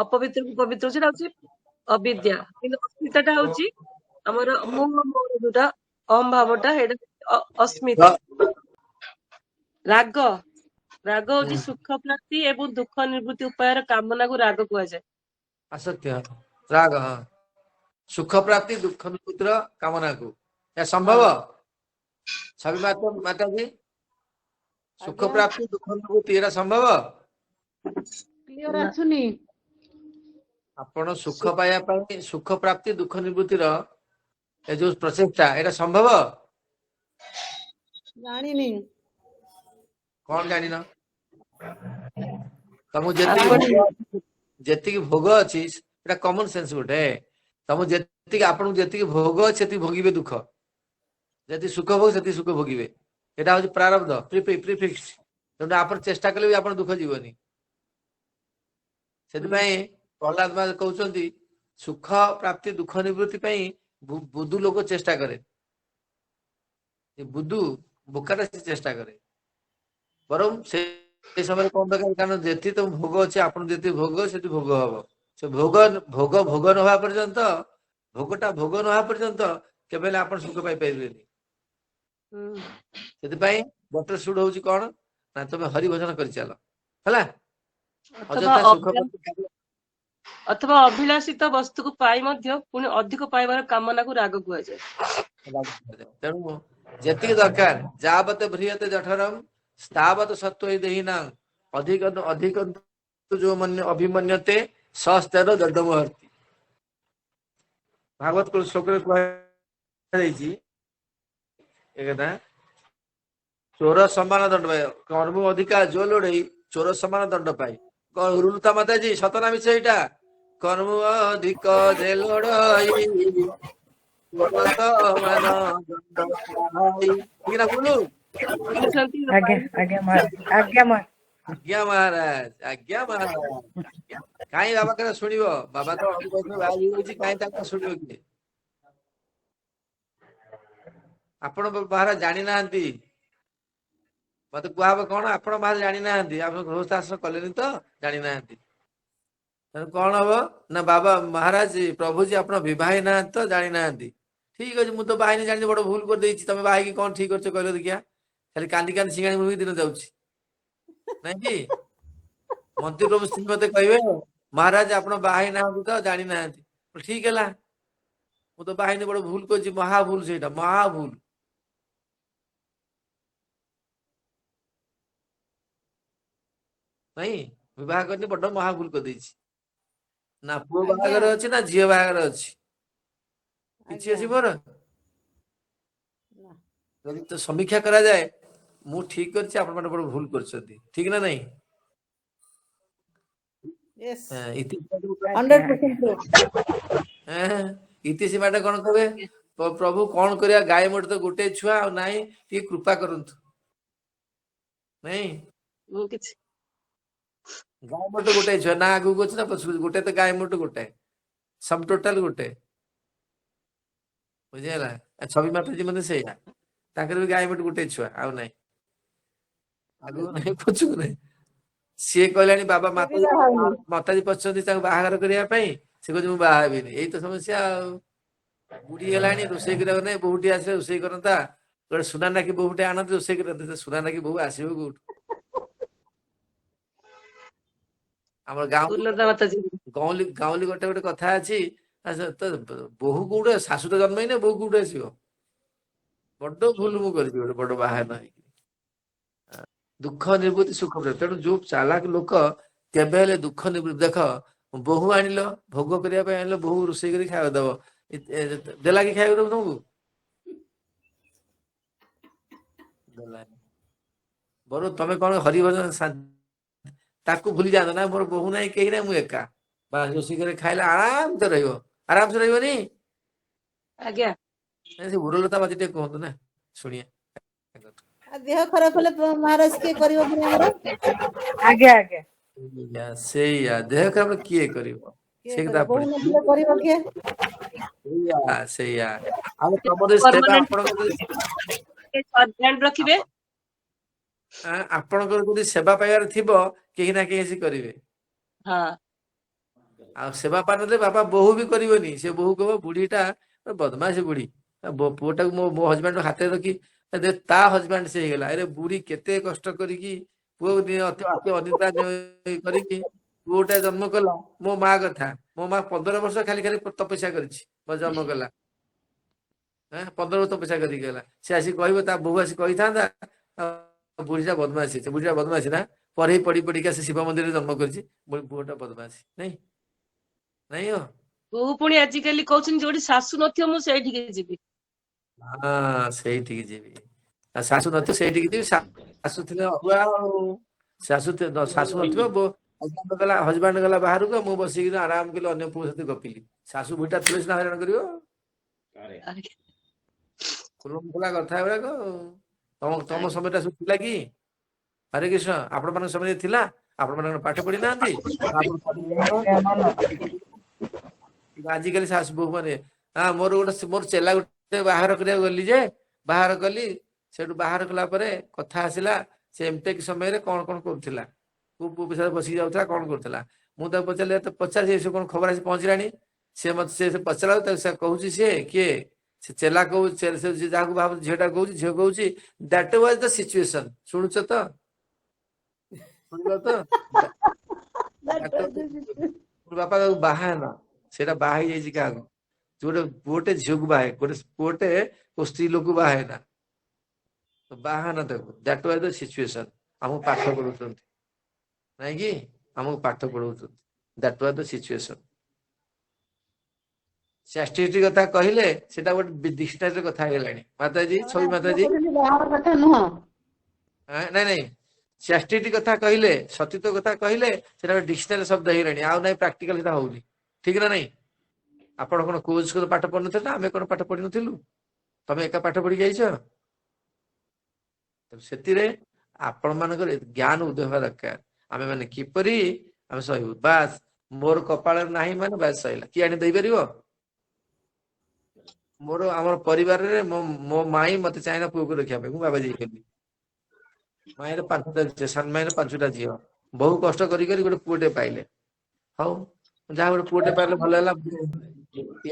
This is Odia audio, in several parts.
अपवित्र को पवित्र सेटा होची अविद्या किंतु अस्मिताटा होची हमर मोर जोटा अहम भावटा हेडा अस्मिता राग राग होची सुख प्राप्ति एवं दुख निवृत्ति उपायर कामना को राग कुआ जाय असत्य राग हाँ सुख प्राप्ति दुख निवृत्तिर कामना को या संभव छवि माता जी सुख प्राप्ति दुख निवृत्ति एरा संभव क्लियर आछुनी आपण सुख पाया पाई सुख प्राप्ति दुख निवृत्तिर ए जो प्रचेष्टा एरा संभव जानी नहीं कौन जानी ना तुम जेतिक भोग अछि एटा कॉमन सेंस गोटे तुम जेतिक आपन जेतिक भोग अछि सेति भोगिबे दुख जेति सुख भोग सेति सुख भोगिबे एटा होछि प्रारब्ध प्रीफिक्स जोटा आपण चेष्टा कले भी आपण दुख जीवनी सेति पई प्रहलाद महाराज कहउछंती सुख प्राप्ति दुख निवृत्ति पई बुद्धू लोक चेष्टा करे बुद्धू बोकाटा चेष्टा करे बरम से समय कौन दरकार कारण जेति तुम भोग अच्छे आप भोग से भोग हम से भोग भोग भोग न पर्यंत भोगटा भोग न पर्यंत केवल आप सुख पाई पारे से बेटर सुड हूँ कौन ना तुम हरि भजन कर चल है अथवा अभिलाषित वस्तु को पाई पुणी अधिक पाइबार कामना को राग कुआ जाय तेणु जेतिक दरकार जावत भ्रियते जठरम स्थावत सत्व देहिना अधिक अधिक जो मन अभिमन्यते सस्तेर दर्दमहर्ति भागवत को श्लोक रे कहैछि एकदा चोर समान दंड पाए कर्म अधिका जो लोड़े चोर समान दंड पाए रुलता माता जी सतना मिछ एटा कर्म अधिक जे लोड़ई चोर समान दंड पाए किना बोलू आज्ञा महाराज कहीं बाबा कह शुण बाबा तो शुण कि आपण बाहर जानी ना मत कहब कौन आप बाहर जानी ना आप गृहस्थ कले तो जानी ना कौन हम ना बाबा महाराज प्रभु जी आप बही ना तो जानी ना ठीक अच्छे मुझे तो बाहर जानी बड़ भूल कर देती तुम बाहर कौन ठीक कर कहल देखिया खाली कांदी कांदी सिंगाणी मुझे दिन जाऊँगी नहीं कि मंत्री प्रभु सिंह मत कहे महाराज आप बाहर ना तो जानी ना ठीक है मुझे तो बाहर बड़ भूल कर महाभूल से महाभूल नहीं विवाह करनी बड़ महाभूल कर देछि ना पुओ बाहागर अछि ना झियो बाहागर अछि किछि अछि मोर यदि तो समीक्षा करा जाए मु ठीक करछि आपण माने बड़ भूल करछथि ठीक ना नहीं यस इति 100% इति से बाटे कोन कहबे प्रभु कोन करिया गाय मोट तो गोटे छुआ आ नाही ती कृपा करंतु नहीं वो किछ गाय मोट गोटे छुआ ना आगु गोछ ना पछु गोटे तो गाय मोट गोटे सब टोटल गोटे बुझेला छवि माता जी मने सेया ताकर भी गाय मोट गोटे छुआ आ नाही आगु नहीं पछु नहीं सी कहलानी बाबा माता जी पछंती बाहागर करने से कह बाहर यही तो समस्या बुढ़ी है रोसे कर बहुटी आसे रोसे करता गोटे सुना नाकी बहुटे आनते रोसे करते सुना नाकी बहु आसो कौट आम गाँवली गाँवली गोटे गोटे कथा अच्छी तो बहु कौटे शाशु तो जन्म ही ना बहु कौटे आसो बड़ भूल मुझे बड़ बाहर ना दुख निवृत्ति सुख तेणु जो चालाक लोक केबे दुख निवृत्ति देख बहु आनिल भोग करने आनिल बहु रोषे कर खाया दब देला कि खाया दब तुमको बर तुम कौन हरिभजन ताकू भूली जात ना मोर बहु ना कहीं ना मुझे एका बास रोषे कर खाइले आराम से रही आज्ञा उरलता बाजी टे कहतु ना शुणिए देह खराब होले महाराज के करिवो पुनी हमर आज्ञा आज्ञा सेया देह खराब किए करिवो से कथा बहु नदिले करिवो के सेया हम तमरे सेवा ध्यान रखिबे आपनकर जदि सेवा पाइबार थिबो केही ना केही से करिवे हां ଆଉ ସେବା ପାନରେ ବାପା ବୋହୁ ବି କରିବନି, ସେ ବୋହୁ କହିବ ବୁଢୀଟା ବଦମାସ ବୁଢୀ, ପୁଅଟାକୁ ମୋ ହଜବେଣ୍ଡ ହାତରେ ରଖି ତା ହଜବେଣ୍ଡ ସେ ହେଇଗଲା। ଆରେ ବୁଢୀ କେତେ କଷ୍ଟ କରିକି ପୁଅ ଅତି ଅନିଦ୍ରା କରିକି ପୁଅଟା ଜନ୍ମ କଲା। ମୋ ମା କଥା, ମୋ ମା 15 ବର୍ଷ ଖାଲି ଖାଲି ତପସ୍ୟା କରିଛି ମୋ ଜନ୍ମ କଲା। 15 ବର୍ଷ ତପସ୍ୟା କରିକି ଗଲା। ସେ ଆସି କହିବ, ତା ବୋହୁ ଆସି କହିଥାନ୍ତା ବୁଢୀଟା ବଦମାସି, ବୁଢୀଟା ବଦମାସି ନା ପଢେଇ ପଢି ପଢିକା ସେ ଶିବ ମନ୍ଦିରରେ ଜନ୍ମ କରିଛି, ପୁଅଟା ବଦମାସି ନାଇଁ ନାଇଁ ହ ବୋହୁ ପୁଣି ଆଜିକାଲି କହୁଛନ୍ତି ଯୋଉଠି ଶାଶୁ ନଥିବ ମୁଁ ସେଇଠିକି ଯିବି। ହଁ ସେଇଠିକି ଯିବି, ଆଉ ଶାଶୁ ନଥିବ ସେଇଠିକି ଯିବି। ଶାଶୁ ଥିଲେ ଅଲଗା ଆଉ, ଶାଶୁ ନଥିବ ହଜବେଣ୍ଡ ଗଲା ବାହାରକୁ, ମୁଁ ବସିକି ଆରାମ କଲି ଅନ୍ୟ ପୁଅ ସହିତ ଗପିଲି। ଶାଶୁ ବୁଢୀଟା ଥିଲେ ସିନା ହଇରାଣ କରିବ। ଖୁଲା କଥା ଗୁଡାକ। ତମ ସମୟଟା ସବୁ ଥିଲା କି? ହରେ କୃଷ୍ଣ, ଆପଣ ମାନଙ୍କ ସମୟରେ ଥିଲା? ଆପଣ ମାନଙ୍କ ପାଠ ପଢି ନାହାନ୍ତି? ଆଜିକାଲି ଶାଶୁ ବୋହୂ ମାନେ, ମୋର ଚେଲା ଗୋଟେ ବାହାର କରିବାକୁ ଗଲି ଯେ, ବାହାର କଲି, ସେଠୁ ବାହାର କଲା ପରେ କଥା ଆସିଲା, ସେ ଏମଟେକ୍ ସମୟରେ କଣ କଣ କରୁଥିଲା, କୋଉ ପୁଅ ପିଛାରେ ବସିକି ଯାଉଥିଲା, କଣ କରୁଥିଲା। ମୁଁ ତାକୁ ପଚାରିଲି ସେ କଣ ଖବର ଆସି ପହଞ୍ଚିଲାଣି। ସେ ମତେ ସେ ପଚାରିଲା, ତାକୁ ସେ କହୁଛି, ସିଏ କିଏ, ସେ ଚେଲା କହୁଛି, ଯାହାକୁ ଭାବୁଛି ଝିଅଟା କହୁଛି, ଝିଅ କହୁଛି ଦ୍ୟାଟ୍ ୱାଜ ଦ ସିଚୁଏସନ। ଶୁଣୁଛ ତ? ଶୁଣିଲ ତ? ବାପା ତାକୁ ବାହା ହେନା, ସେଇଟା ବାହା ହେଇଯାଇଛି କାହାକୁ? ଗୋଟେ ପୁଅଟେ ଝିଅକୁ ବାହା, ଗୋଟେ ପୁଅଟେ ସ୍ତ୍ରୀ ଲୋକକୁ ବାହା ହେନା, ବାହା ହେନା ତାକୁ। That was the situation. ଆମକୁ ପାଠ ପଢଉଛନ୍ତି ନାଇଁ କି, ଆମକୁ ପାଠ ପଢଉଛନ୍ତି। That was the situation. Chastity କଥା କହିଲେ ସେଟା ଗୋଟେ ଡିକ୍ସନାରୀରେ କଥା ହେଇଗଲାଣି। ମାତାଜୀ, ଛବି ମାତାଜୀ, ବାହାର କଥା ନୁହଁ। ନାଇଁ ନାଇଁ, ଚାଷ୍ଟିଟି କଥା କହିଲେ, ସତୀତ୍ୱ କଥା କହିଲେ ସେଟା ଗୋଟେ ଡିକ୍ସନାରୀ ଶବ୍ଦ ହେଇଗଲାଣି, ଆଉ ନାଇଁ ପ୍ରାକ୍ଟିକାଲ ସେଟା ହଉନି। ଠିକ ନା ନାଇଁ? ଆପଣ କଣ କୋଉ ସ୍କୁଲ ପାଠ ପଢିନଥିଲେ ନା ଆମେ କଣ ପାଠ ପଢିନଥିଲୁ? ତମେ ଏକା ପାଠ ପଢିକି ଯାଇଛ। ସେଥିରେ ଆପଣ ମାନଙ୍କର ଜ୍ଞାନ ଉଦୟ ହେବା ଦରକାର। ଆମେ ମାନେ କିପରି ଆମେ ସହିବୁ, ବାସ୍ ମୋର କପାଳରେ ନାହିଁ ମାନେ ବାସ୍ ସହିଲା। କିଏ ଆଣି ଦେଇପାରିବ? ଆମର ପରିବାରରେ ମୋ ମାଇଁ ମତେ ଚାହିଁଲା ପୁଅକୁ ରଖିବା ପାଇଁ, ମୁଁ ବାବା ଯାଇଥିଲି। ମାଇଁର 5ଟା ଝିଅ, ସାନ ମାଇଁର 5ଟା ଝିଅ, ବହୁ କଷ୍ଟ କରି ଗୋଟେ ପୁଅଟେ ପାଇଲେ। ହଉ, ଯାହା ଗୋଟେ ପୁଅଟେ ପାଇଲେ ଭଲ ହେଲା।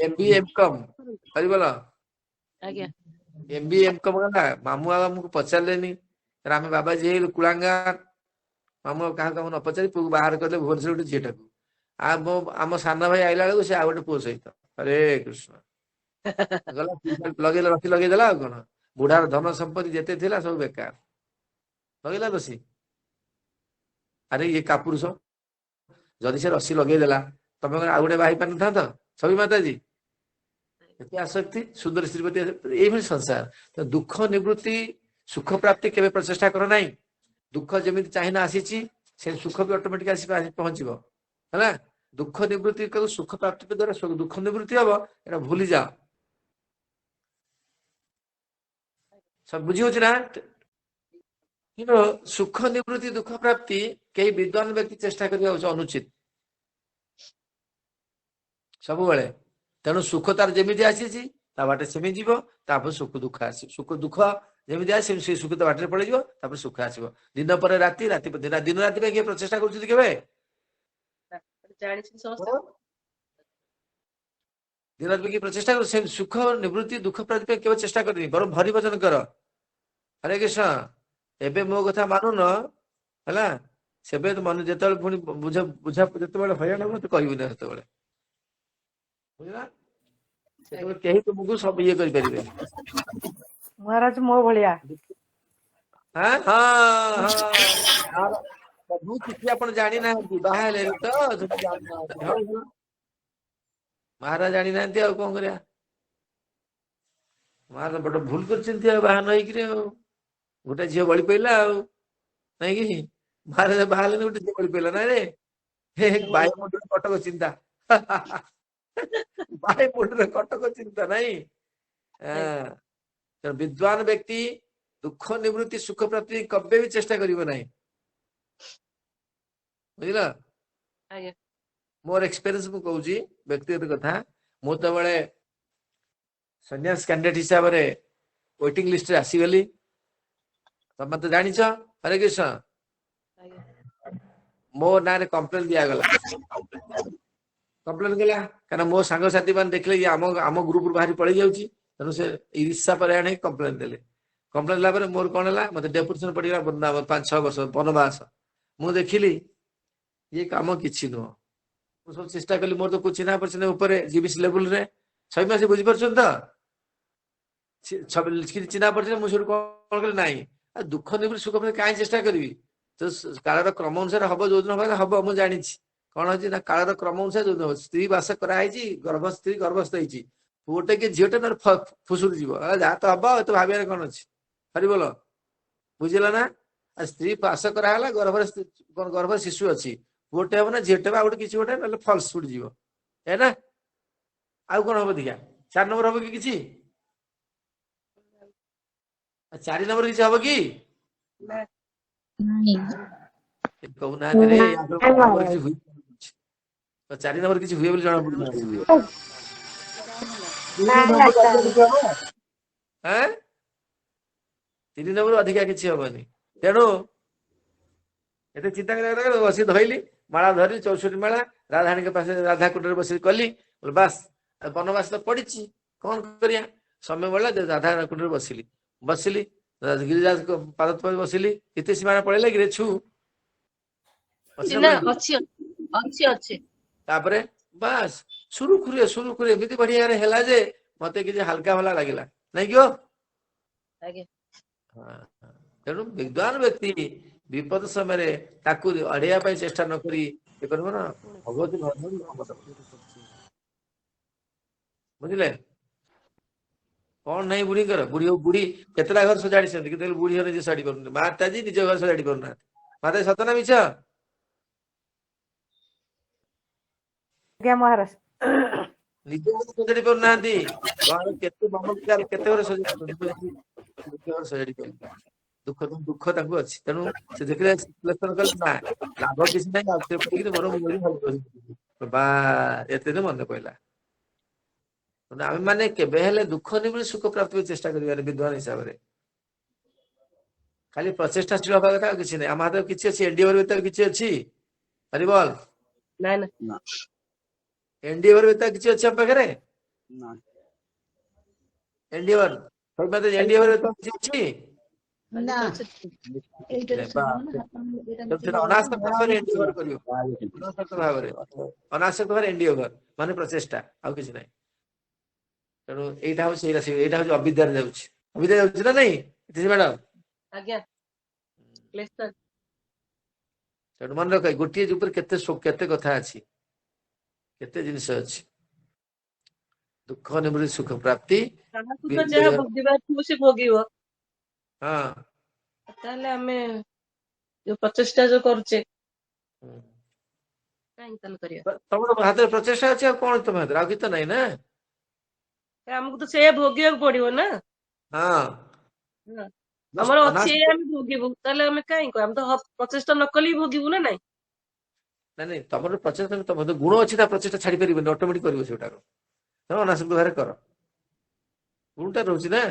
MBA MCom କରିବଲ, ଆଜ୍ଞା। MBA MCom ହେଲା। ମାମୁଁ ଆଉ ଆମକୁ ପଚାରିଲେନି, ଆମେ ବାବାଜୀ ହେଇଗଲୁ କୁଳାଙ୍ଗାର। ମାମୁଁ ଆଉ କାହାକୁ ନ ପଚାରି ପୁଅକୁ ବାହାର କରିଲେ ଭୁବନେଶ୍ୱର ଗୋଟେ ଝିଅଟାକୁ। ଆମ ସାନ ଭାଇ ଆଇଲା ବେଳକୁ ସେ ଆଉ ଗୋଟେ ପୁଅ ସହିତ। ହରେ କୃଷ୍ଣ। ଗଲା ଲଗେଇଦେଲା ଆଉ କଣ। ବୁଢାର ଧନ ସମ୍ପତ୍ତି ଯେତେ ଥିଲା ସବୁ ବେକାର ଲଗେଇଲା ରସି। ଆରେ ଇଏ କାପୁରୁଷ, ଯଦି ସେ ରସି ଲଗେଇଦେଲା, ତମେ କଣ ଆଉ ଗୋଟେ ବାହା ହେଇ ପାରିନଥାନ୍ତ? ଛବି ମାତାଜୀ, ଏତେ ଆସକ୍ତି, ସୁନ୍ଦର ଶ୍ରୀପତି, ଏଇଭଳି ସଂସାର। ତ ଦୁଃଖ ନିବୃତ୍ତି, ସୁଖ ପ୍ରାପ୍ତି କେବେ ପ୍ରଚେଷ୍ଟା କର ନାହିଁ। ଦୁଃଖ ଯେମିତି ଚାହିଁନା ଆସିଛି, ସେ ସୁଖ ବି ଅଟୋମେଟିକ ଆସି ପହଞ୍ଚିବ ହେଲା। ଦୁଃଖ ନିବୃତ୍ତି ସୁଖ ପ୍ରାପ୍ତି ଦ୍ୱାରା ଦୁଃଖ ନିବୃତ୍ତି ହବ, ଏଟା ଭୁଲିଯାଅ। ସବୁ ବୁଝି ହଉଛି ନା? କିନ୍ତୁ ସୁଖ ନିବୃତ୍ତି, ଦୁଃଖ ପ୍ରାପ୍ତି କେହି ବିଦ୍ୱାନ ବ୍ୟକ୍ତି ଚେଷ୍ଟା କରିବା ହଉଛି ଅନୁଚିତ ସବୁବେଳେ। ତେଣୁ ସୁଖ ତାର ଯେମିତି ଆସିଛି ତା ବାଟେ ସେମିତି ଯିବ, ତାପରେ ସୁଖ ଦୁଃଖ ଆସିବ। ସୁଖ ଦୁଃଖ ଯେମିତି ଆସିବ ସେ ସୁଖ ତ ବାଟରେ ପଳେଇଯିବ, ତାପରେ ସୁଖ ଆସିବ। ଦିନ ପରେ ରାତି, ରାତି ପରେ ଦିନ ରାତି ପାଇଁ କିଏ ପ୍ରଚେଷ୍ଟା କରୁଛନ୍ତି କେବେ? ଜାଣିଛନ୍ତି ସମସ୍ତେ। ଦିନ ରାତି ପାଇଁ କିଏ ପ୍ରଚେଷ୍ଟା କରୁ? ସେ ସୁଖ ନିବୃତ୍ତି, ଦୁଃଖ ପ୍ରାପ୍ତି ପାଇଁ କେବେ ଚେଷ୍ଟା କରିନି, ବରଂ ଭରି ଭଜନ କର। ହରେ କୃଷ୍ଣ। ଏବେ ମୋ କଥା ମାନୁନ ହେଲା, ସେବେ ମନେ ଯେତେବେଳେ ପୁଣି ବୁଝା ଯେତେବେଳେ ହଇରାଣ ହବ ତୁ କହିବୁ ନା ସେତେବେଳେ, ବୁଝିଲା? ସେତେବେଳେ କେହି ତୁମକୁ ସବୁ ଇଏ କରିପାରିବେନି। ମହାରାଜ ମୋ ଭଳିଆ। ହଁ ହଁ, ସବୁ କିଛି ଆପଣ ଜାଣିନାହାନ୍ତି, ବାହା ହେଲେଣି ତ ଜାଣିନାହାନ୍ତି। ହଉ ମହାରାଜ ଜାଣିନାହାନ୍ତି ଆଉ କଣ କରିବା। ମହାରାଜ ବଡ ଭୁଲ କରିଛନ୍ତି ଆଉ ବାହା ନ ହେଇକିରି ଆଉ। ଗୋଟେ ଝିଅ ବଳି ପଇଲା ଆଉ, ନାଇଁ କି? ମହାରାଜ ବାହା ହେଲେନି, ଗୋଟେ ଝିଅ ବଳି ପଇଲା। ନାଇଁ ରେ, ବାୟୁମଣ୍ଡଳ କଟକ ଚିନ୍ତା। ବାୟୁମଣ୍ଡଳ କଟକ ଚିନ୍ତା ନାଇଁ। ବିଦ୍ୱାନ ବ୍ୟକ୍ତି ଦୁଃଖ ନିବୃତ୍ତି, ସୁଖ ପ୍ରାପ୍ତି କେବେ ବି ଚେଷ୍ଟା କରିବ ନାହିଁ, ବୁଝିଲ? ଆଜ୍ଞା। ମୋର ଏକ୍ସପିରିଏନ୍ସ ମୁଁ କହୁଛି, ବ୍ୟକ୍ତିଗତ କଥା। ମୁଁ ଯେତେବେଳେ ସନ୍ନ୍ୟାସ କ୍ୟାଣ୍ଡିଡେଟ ହିସାବରେ ୱେଟିଂ ଲିଷ୍ଟରେ ଆସିଗଲି, ତମେ ତ ଜାଣିଛ। ହରେ କୃଷ୍ଣ। ଆଜ୍ଞା। ମୋ ନାଁରେ କମ୍ପ୍ଲେନ ଦିଆଗଲା, କମ୍ପ୍ଲେନ କଲା କାରଣ ମୋ ସାଙ୍ଗସାଥି ମାନେ ଦେଖିଲେ ଇଏ ଆମ ଗ୍ରୁପରୁ ବାହାରି ପଳେଇ ଯାଉଛି, ତେଣୁ ସେ ଇର୍ଷା ପରେ ଆଣି କମ୍ପ୍ଲେନ ଦେଲେ। କମ୍ପ୍ଲେନ ଦେଲା ପରେ ମୋର କଣ ହେଲା, ମତେ ଡେପୁଟେସନ ପଡିଗଲା 5-6 ବର୍ଷ ବନବାସ। ମୁଁ ଦେଖିଲି ଇଏ କାମ କିଛି ନୁହଁ। ମୁଁ ସବୁ ଚେଷ୍ଟା କଲି, ମୋର ତ ଚିହ୍ନା ପରିଚୟ ଉପରେ ଜିବିସି ଲେବୁଲରେ ସୈମା ସେ ବୁଝିପାରୁଛନ୍ତି ତ, କିଛି ଚିହ୍ନା ପରିଚୟ। ମୁଁ ସେଠୁ କଣ କଲି, ନାଇଁ ଦୁଃଖ ନିବୃତ୍ତି ସୁଖ ପାଇଁ କାହିଁ ଚେଷ୍ଟା କରିବି, ତ କାଳର କ୍ରମ ଅନୁସାରେ ହବ, ଯୋଉଦିନ ହବ ମୁଁ ଜାଣିଛି। କଣ ହେଇଛି ନା, କାଳର କ୍ରମ ଅନୁସାରେ ଯୋଉଦିନ ହବ, ସ୍ତ୍ରୀ ବାସ କରାହେଇଛି, ସ୍ତ୍ରୀ ଗର୍ଭସ୍ଥ ହେଇଛି, ପୁଅଟେ କି ଝିଅଟେ ତାର ଫୁସୁରି ଯିବ, ଯାହା ତ ହବ, ଏତେ ଭାବିବାରେ କଣ ଅଛି। ହରିବୋଲ, ବୁଝିଲା ନା। ସ୍ତ୍ରୀ ବାସ କରାହେଲା, ଗର୍ଭରେ ଶିଶୁ ଅଛି, ପୁଅଟେ ହବ ନା ଝିଅଟେ ହବ, ଆଉ ଗୋଟେ କିଛି ଗୋଟେ ନହେଲେ ଫଲ୍ସ ଫୁଟିଯିବ, ଏ ନା। ଆଉ କଣ ହବ ଦେଖିଆ, 4 ନମ୍ବର ହବ କି କିଛି? 4 ନମ୍ବର କିଛି ହବ କି? କହୁନାହାନ୍ତି ରେ, 4 ନମ୍ବର କିଛି ହୁଏ ବୋଲି ଜଣା ପଡୁନାହାନ୍ତି। 3 ନମ୍ବର ଅଧିକା କିଛି ହବନି। ତେଣୁ ଏତେ ଚିନ୍ତା କରିବା, ବସି ଧଇଲି ମାଳା ଧରି 64 ମାଳା ରାଧାଣୀଙ୍କ ପାଖରେ ରାଧା କୁଟରେ ବସିକି କଲି। ବାସ୍, ବନବାସ ତ ପଡିଛି, କଣ କରିବା। ସମୟ ବଳିଲା, ରାଧା କୁଟରେ ବସିଲି। ଗିରିରାଜଙ୍କ ପାଦ ତଳେ ବସିଲି। ଏତେ ସୀମା ପଳେଇଲା କିରେ ଛୁ ଅଛି ନା ନା ପଳେଇଛି? ଅଛି। ତାପରେ ବାସ୍ ସୁରୁଖୁରୁରେ ଏମିତି ବଢିଆରେ ହେଲା ଯେ ମତେ କିଛି ହାଲକା ଭଲ ଲାଗିଲା, ନାଇଁ କି? ଆଜ୍ଞା। ତେଣୁ ବିଦ୍ୱାନ ବ୍ୟକ୍ତି ବିପଦ ସମୟରେ ତାକୁ ଅଡେଇବା ପାଇଁ ଚେଷ୍ଟା ନ କରି ଇଏ କରିବ ନା, ଭଗବତୀ ବୁଝିଲେ। କଣ ନାହିଁ ବୁଢୀଙ୍କର, ବୁଢୀ କେତେଟା ଘର ସଜାଡିଛନ୍ତି, କିନ୍ତୁ ବୁଢୀ ଘର ନିଜେ ସଜାଡି ପାରୁନାହାନ୍ତି। ମାତାଜୀ ନିଜ ଘର ସଜାଡି ପାରୁନାହାନ୍ତି। ମାତାଜୀ ସତ ନା ମିଛ? ଆଜ୍ଞା ମହାରାଜ। ନିଜ ଘର ସଜାଡି ପାରୁନାହାନ୍ତି। କେତେ ଘର ସଜାଡି ପାରୁନାହାନ୍ତି। ଦୁଃଖ ତାଙ୍କୁ ଅଛି। ତେଣୁ ସେ ଦେଖିଲେ ନା, ଲାଭ କିଛି ନାହିଁ, ବା ଏତେ ମନେ ପଡିଲା। ଆମେ ମାନେ କେବେ ହେଲେ ଦୁଃଖ ନିବୃତ୍ତି ସୁଖ ପ୍ରାପ୍ତି ଚେଷ୍ଟା କରିବାରେ ବିଦ୍ୱାନ ହିସାବରେ ଖାଲି ପ୍ରଚେଷ୍ଟାଶୀଳ ହବା କଥା, ଆଉ କିଛି ନାହିଁ। ଆମ ହାତରେ କିଛି ଅଛି? ଏନଡିଏ ଭିତରେ କିଛି ଅଛି? ହରିବଲ, ନା। ଏନଡିଏ ଭିତରେ କିଛି ଅଛି ଆମ ପାଖରେ? ଏନଡିଏ କିଛି ଅଛି? ଅନାସକ୍ତ ଭାବରେ ଏନଡିଏ ମାନେ ପ୍ରଚେଷ୍ଟା, ଆଉ କିଛି ନାହିଁ। ତେଣୁ ଏଇଟା ହଉଛି ଅବିଦ୍ୟାରେ ଯାଉଛି। ଅବିଦ୍ୟା ଯାଉଛି ନା ନାଇଁ ମ୍ୟାଡାମ? ଆଜ୍ଞା। ତେଣୁ ମନେ ରଖ, ଗୋଟିଏ ଉପରେ କେତେ କଥା ଅଛି, କେତେ ଜିନିଷ ଅଛି। ଦୁଃଖ ନିବୃତ୍ତି ସୁଖ ପ୍ରାପ୍ତି। କାହାକୁ ତ ଯାହା ଭୋଗିବାର ଥିବ ସେ ଭୋଗିବ। ହଁ, ତାହେଲେ ଆମେ ଯୋଉ ପ୍ରଚେଷ୍ଟା ଯୋଉ କରୁଛେ, କାହିଁକି ତାହେଲେ କରିବା? ତମର ହାତରେ ପ୍ରଚେଷ୍ଟା ଅଛି, ଆଉ କଣ ତମ ହାତରେ? ଆଉ କିଛି ତ ନାହିଁ ନା। ଆମକୁ ତ ସେଇଆ ଭୋଗିବାକୁ ପଡିବ ନା। ହଁ, ଆମର ଅଛି ଏଇଆ, ଆମେ ଭୋଗିବୁ। ତାହେଲେ ଆମେ କାହିଁ କହିବା? ଆମେ ତ ପ୍ରଚେଷ୍ଟା ନ କଲେ ବି ଭୋଗିବୁ ନା ନାଇଁ। ନାଇଁ ତମର ପ୍ରଚେଷ୍ଟା, ତମର ଗୁଣ ଅଛି, ତା ପ୍ରଚେଷ୍ଟା ଛାଡି ପାରିବନି, ଅଟୋମେଟିକ କରିବ ସେଟାକୁ। ତମେ ଅନାସକ୍ତ ଭାବରେ କର, ଗୁଣଟା ରହୁଛି ନା।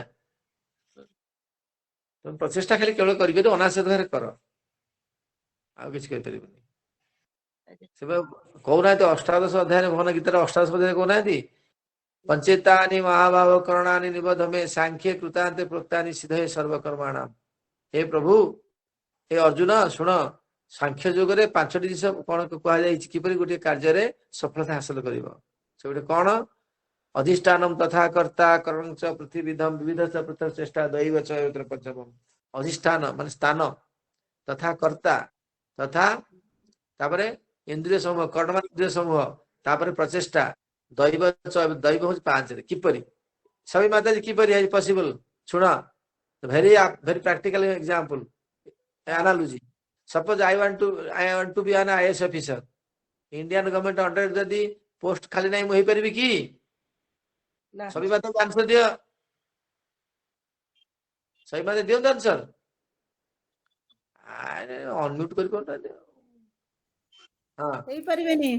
ତମେ ପ୍ରଚେଷ୍ଟା ଖାଲି କେବଳ କରିକି ଅନାସକ୍ତ ଭାବରେ କର, ଆଉ କିଛି କରିପାରିବନି। ସେ କହୁନାହାନ୍ତି ଅଷ୍ଟାଦଶ ଅଧ୍ୟାୟରେ, ଭଗବାନ ଗୀତାର ଅଷ୍ଟାଦଶ ଅଧ୍ୟାୟରେ କହୁନାହାନ୍ତି, ପଞ୍ଚେତାନି ମହାଭାବ କରଣାନି ନିବୋଧମେ ସାଂଖ୍ୟ କୃତାନ୍ତେ ପ୍ରୋକ୍ତାନି ସିଦ୍ଧେ ସର୍ବକର୍ମାଣ। ହେ ପ୍ରଭୁ, ହେ ଅର୍ଜୁନ ଶୁଣ, ସାଂଖ୍ୟ ଯୁଗରେ 5ଟି ଜିନିଷ କଣ କୁହାଯାଇଛି, କିପରି ଗୋଟିଏ କାର୍ଯ୍ୟରେ ସଫଳତା ହାସଲ କରିବ। ସେ ଗୋଟେ କଣ? ଅଧିଷ୍ଠାନମ ତଥା କର୍ତ୍ତା କରଣଞ୍ଚ ପୃଥିବୀଧମ ବିବିଧ ପୃଥକ ଚେଷ୍ଟା ଦୈବ ପଞ୍ଚମ। ଅଧିଷ୍ଠାନ ମାନେ ସ୍ଥାନ, ତଥା କର୍ତ୍ତା, ତଥା ତାପରେ ଇନ୍ଦ୍ରିୟ ସମୂହ, କର୍ମ ଇନ୍ଦ୍ରିୟ ସମୂହ, ତାପରେ ପ୍ରଚେଷ୍ଟା, ଦୈବ ହଉଛି 5ରେ। କିପରି? ସବି ମାତାଜୀ କିପରି ପସିବଲ? ଶୁଣ, very practical example, analogy. Suppose I want to be an IAS officer. Indian government under ଯଦି ପୋଷ୍ଟ ଖାଲି ନାହିଁ, ମୁଁ ହେଇପାରିବି କି? ସବି ମାତାଜୀ ଆନ୍ସର ଦିଅ। ସବି ମାତାଜୀ ଦିଅନ୍ତୁ ଆନ୍ସର। ଅନମ୍ୟୁଟ କରିପାରୁନାହାନ୍ତି। ହଁ, ହେଇପାରିବେନି।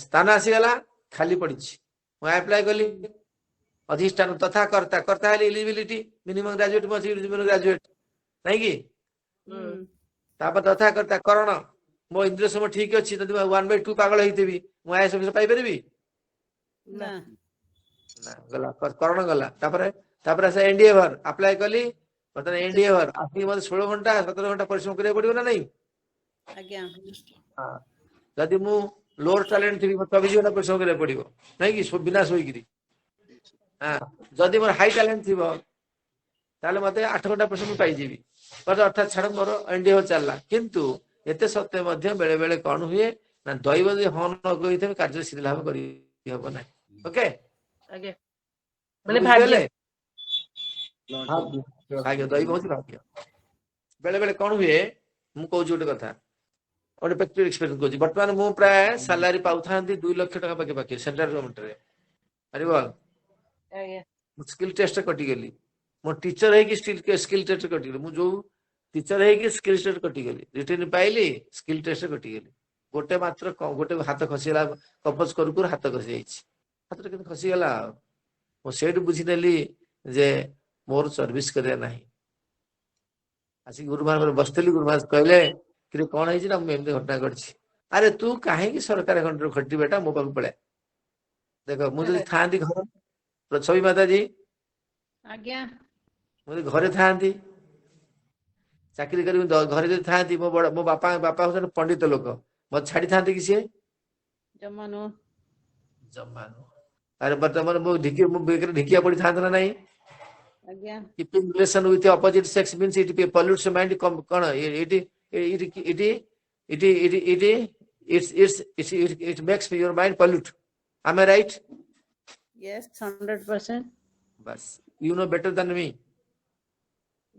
ସ୍ଥାନ ଆସିଗଲା, ଖାଲି ପଡିଛି, ମୁଁ ଆପ୍ଲାଏ କଲି। ଅଧିଷ୍ଠାନ ତଥା କର୍ତ୍ତା, କର୍ତ୍ତା ହେଲେ ଏଲିଜିବିଲିଟି, ମିନିମମ୍ ଗ୍ରାଜୁଏଟ, ନାଇଁ କି? ତାପରେ ତଥା କର୍ତ୍ତା କରଣ, मो इंद्रिय समय ठीक अच्छी जब 1/2 पागल होती मुझे आईएएस ऑफिसर पाइपरि ନା ना गला करण गला तापर से एनडीए भर अप्लाई कली बर्तमान एनडीए भर आखिर मत 16 घंटा 17 घंटा परिश्रम करिया पड़िबो ना नहीं ଆଜ୍ଞା हां जदि मु लोअर टैलेंट थी मत 24 घंटा परिश्रम करिया पड़िबो नहीं कि बिना सोईगिरी हां जदि मोर हाई टैलेंट थिबो ताले मते 8 घंटा परिश्रम पाई जीवी पर अर्थात छाड़ मोर एनडीए चलला किंतु एते सत्य मध्य बेले बेले कोन हुए ना दैव जे हन न कहिथे कार्य सिद्ध लाभ करी हबो ना ओके ଆଜ୍ଞା ମାନେ ଭାଗ୍ୟ भाग्य दैव होची भाग्य बेले बेले कोन हुए मु कहू जोटे कथा ओटे प्रैक्टिकल एक्सपीरियंस कोची वर्तमान मु प्राय सैलरी पाउथांती 2 लाख टका पाके पाके सेंट्रल गवर्नमेंट रे अरे बोल ଆଜ୍ଞା स्किल टेस्ट कटि गेली मो टीचर है कि स्किल टेस्ट कटि गेली मु जो टीचर है कि स्किल टेस्ट कटि गेली रिटर्न पाइली स्किल टेस्ट कटि गेली गोटे मात्र गोटे हाथ खसीला कंपोज करू करू हाथ खसी जाइछि हाथ के खसी गेला मो सेठ बुझी नेली जे मोर सर्विस करे नाही आसी गुरुमान बसतली गुरुमान कहले कि कौन है ना एमती घटना घटी अरे तू कहीं सरकार खंड खटी बेटा मो पाक पड़े देख मुझे था घर छवि माता जी ଆଜ୍ଞା मुझे घरे था चाकरी कर घरे जो था मो बापा बापा हूँ पंडित लोक मत छाड़ी था कि सी ଜମା ନୁହଁ जमा अरे बर्तमान मो ढिकिया पड़ी था ना नहीं ଆଜ୍ଞା keeping relation with the opposite sex means it pollutes mind कौन it makes your mind pollute am I right yes 100% बस you know better than me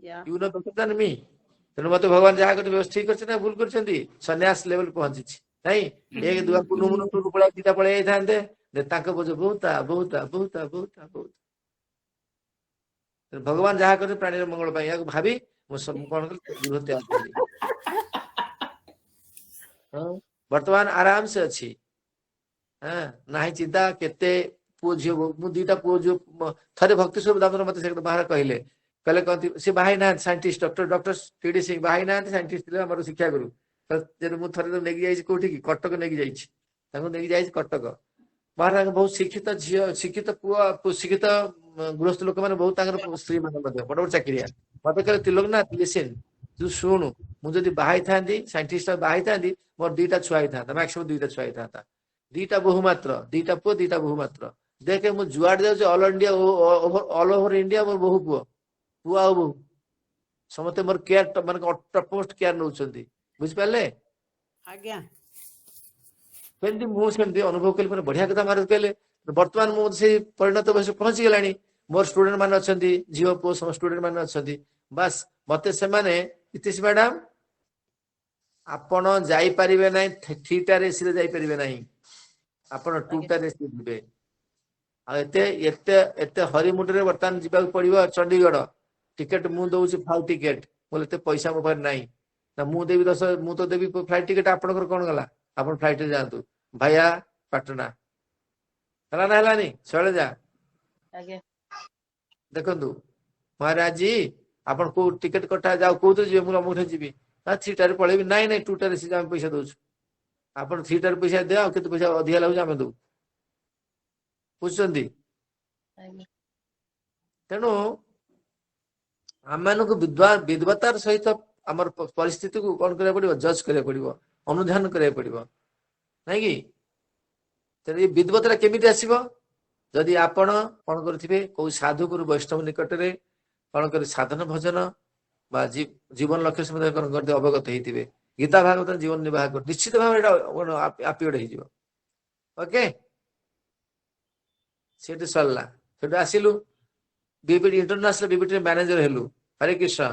yeah you know better than me तेणु मत भगवान जहाँ कर व्यवस्था ठीक कर भूल कर सन्यास लेवल पहुंची नहीं एक दुआ कुनु मुनु टुरु पड़ा दिटा पड़े थांते बोझ बहुता बहुता बहुता बहुता बहुत भगवान जहाँ कर प्राणी मंगल पाई या भाभी मु सब कौन कर त्याग करी वर्तमान आराम से अच्छी हाँ ना चिंता केते पुओ झील मु दीटा पुओ झील थे भक्ति स्वरूप दामोदर मत से बाहर कहले कहले कहती सी बाहर ना साइंटिस्ट डॉक्टर टीडी सिंह बाहर ना साइंटिस्ट हमर शिक्षा गुरु जब मु थरे नेगी जाई कोठी की कटक नेगी जाई ताको नेगी जाई कटक बाहर बहुत शिक्षित झील शिक्षित पुओ शिक्षित गृहस्थ लोक मैंने बहुत स्त्री मान बड़ बड़ चाकरिया मत कहले त्रिलोकनाथ लिसन तू शुणु मुझे बाहर था साइंटिस्ट बाहर था मोर दीटा छुआ था मैक्सिमम दीटा छुआ था दीटा बहु मात्र दीटा पुओ दीटा बहु मात्र देखे मु जुआड़ जाऊँ all India all over India more बहु पुओ पुओ आ बहु समस्ते मोर केयर मान टपमोस्ट केयर नौ बुझिपारे ଆଜ୍ଞା सेमती मुझे अनुभव कली मैंने बढ़िया कथा महाराज कहले वर्तमान मुझे परिणत वयस पहुंची गलानी मोर स्टूडेंट मान अच्छा झील पुओ सब स्टूडेंट मान अच्छा बस मत से इतिश मैडम आपण जाइपारे ना थीटा रेसी जाइपारे ना आपण टूटा रेसी जीवे एते हरिमुंडे बर्तमान जावाक पड़ो चंडीगढ़ टिकेट मु दौर फाउ टिकेट बोले पैसा मो पास नाई ना मुझे 10 मु तो देवी फ्लाइट टिकेट आपंकर कौन गला आप फ्लाइट रे जातु भाया पाटना है ना है शैलजा ଆଜ୍ଞା देखु महाराज जी आप टिकेट कटा जाओ कौन जी मुझे जी थ्रीटार पलैबी ना ना टूटार पैसा दौर आप थ्रीटार पैसा दिया के पैसा अधिका लगुच आम दू बुझुंट ଆଜ୍ଞା तेणु आम विद्वतार सहित आम परिस्थिति को कौन करा पड़ो जज करा पड़ो अनुधान करा पड़ो नाई कि तेणु ये विद्वता केमी आसब जदि आपण कौन करेंगे कौ साधु गुरु वैष्णव निकट में कौन कर साधन भजन बा जीवन लक्ष्य सम्बन्ध कौन करते अवगत होते गीता भागवत जीवन निर्वाह कर निश्चित भाव आपिड हो ओके से सरला से आसिलु बीबीटी इंटरनेशनल बीबीटी मैनेजर हेलु हरे कृष्ण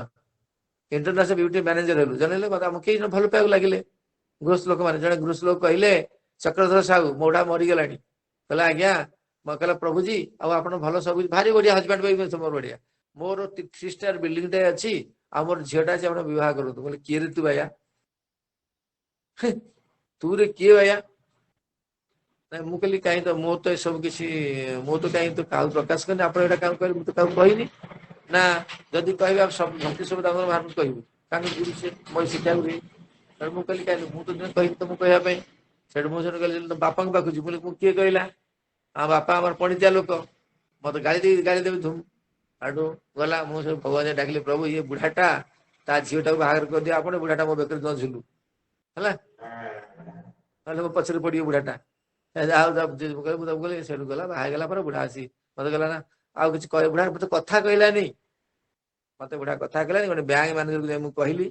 इंटरनेशनल बीबीटी मैनेजर हेलु जन आम कई भल पाइक लगे गृहस्थ लोक मैंने जड़े गृहस्थ लोक कहले चक्रधर साहू मोड़ा मरीगला कहला आज्ञा कहला प्रभुजी आप भल सब भारी बढ़िया हजबैंड वाइफ मोर बढ़िया मोर 3 स्टार बिल्डिंग टे अच्छी आ मोर झीटा अच्छी आप बह करूँ बोले किए रे तू भैया तू रे किए भैया मु कहली कहीं तो मो तो सब किसी मो तो कहीं तो क्या प्रकाश करनी आप क्या कह तो क्या कहनी ना जदि कह सब भक्ति सब बाहर कहूँ कहीं गुरु से मैं शिक्षा ମୁଁ କହିଲି କାହିଁକି ମୁଁ ତ କହିଲି ତମକୁ କହିବା ପାଇଁ। ସେଠୁ ମୁଁ ସେଠୁ କହିଲି ବାପାଙ୍କ ପାଖକୁ ଯିବି। ମୁଁ କିଏ କହିଲା? ଆମ ବାପା ଆମର ପଣିତିଆ ଲୋକ, ମତେ ଗାଳି ଦେବି ଧୁମ୍। ଆଠୁ ଗଲା, ମୁଁ ସବୁ ଭଗବାନ ଡାକିଲି, ପ୍ରଭୁ ଇଏ ବୁଢାଟା ତା ଝିଅଟାକୁ ବାହାଘର କରିଦିଅ ଆପଣ, ବୁଢାଟା ମୋ ବେକରେ ଝୁଲୁ ହେଲା, ନହେଲେ ମୋ ପଛରେ ପଡିବ ବୁଢାଟା। ମୁଁ କହିଲି ସେଠୁ ଗଲା, ବାହା ହେଇଗଲା ପରେ ବୁଢା ଆସି ମତେ କହିଲା ନା ଆଉ କିଛି କହେ, ବୁଢା ମତେ କଥା କହିଲାନି, ମତେ ବୁଢା କଥା କହିଲାନି। ଗୋଟେ ବ୍ୟାଙ୍କ ମ୍ୟାନେଜରକୁ ଯାଇ ମୁଁ କହିଲି,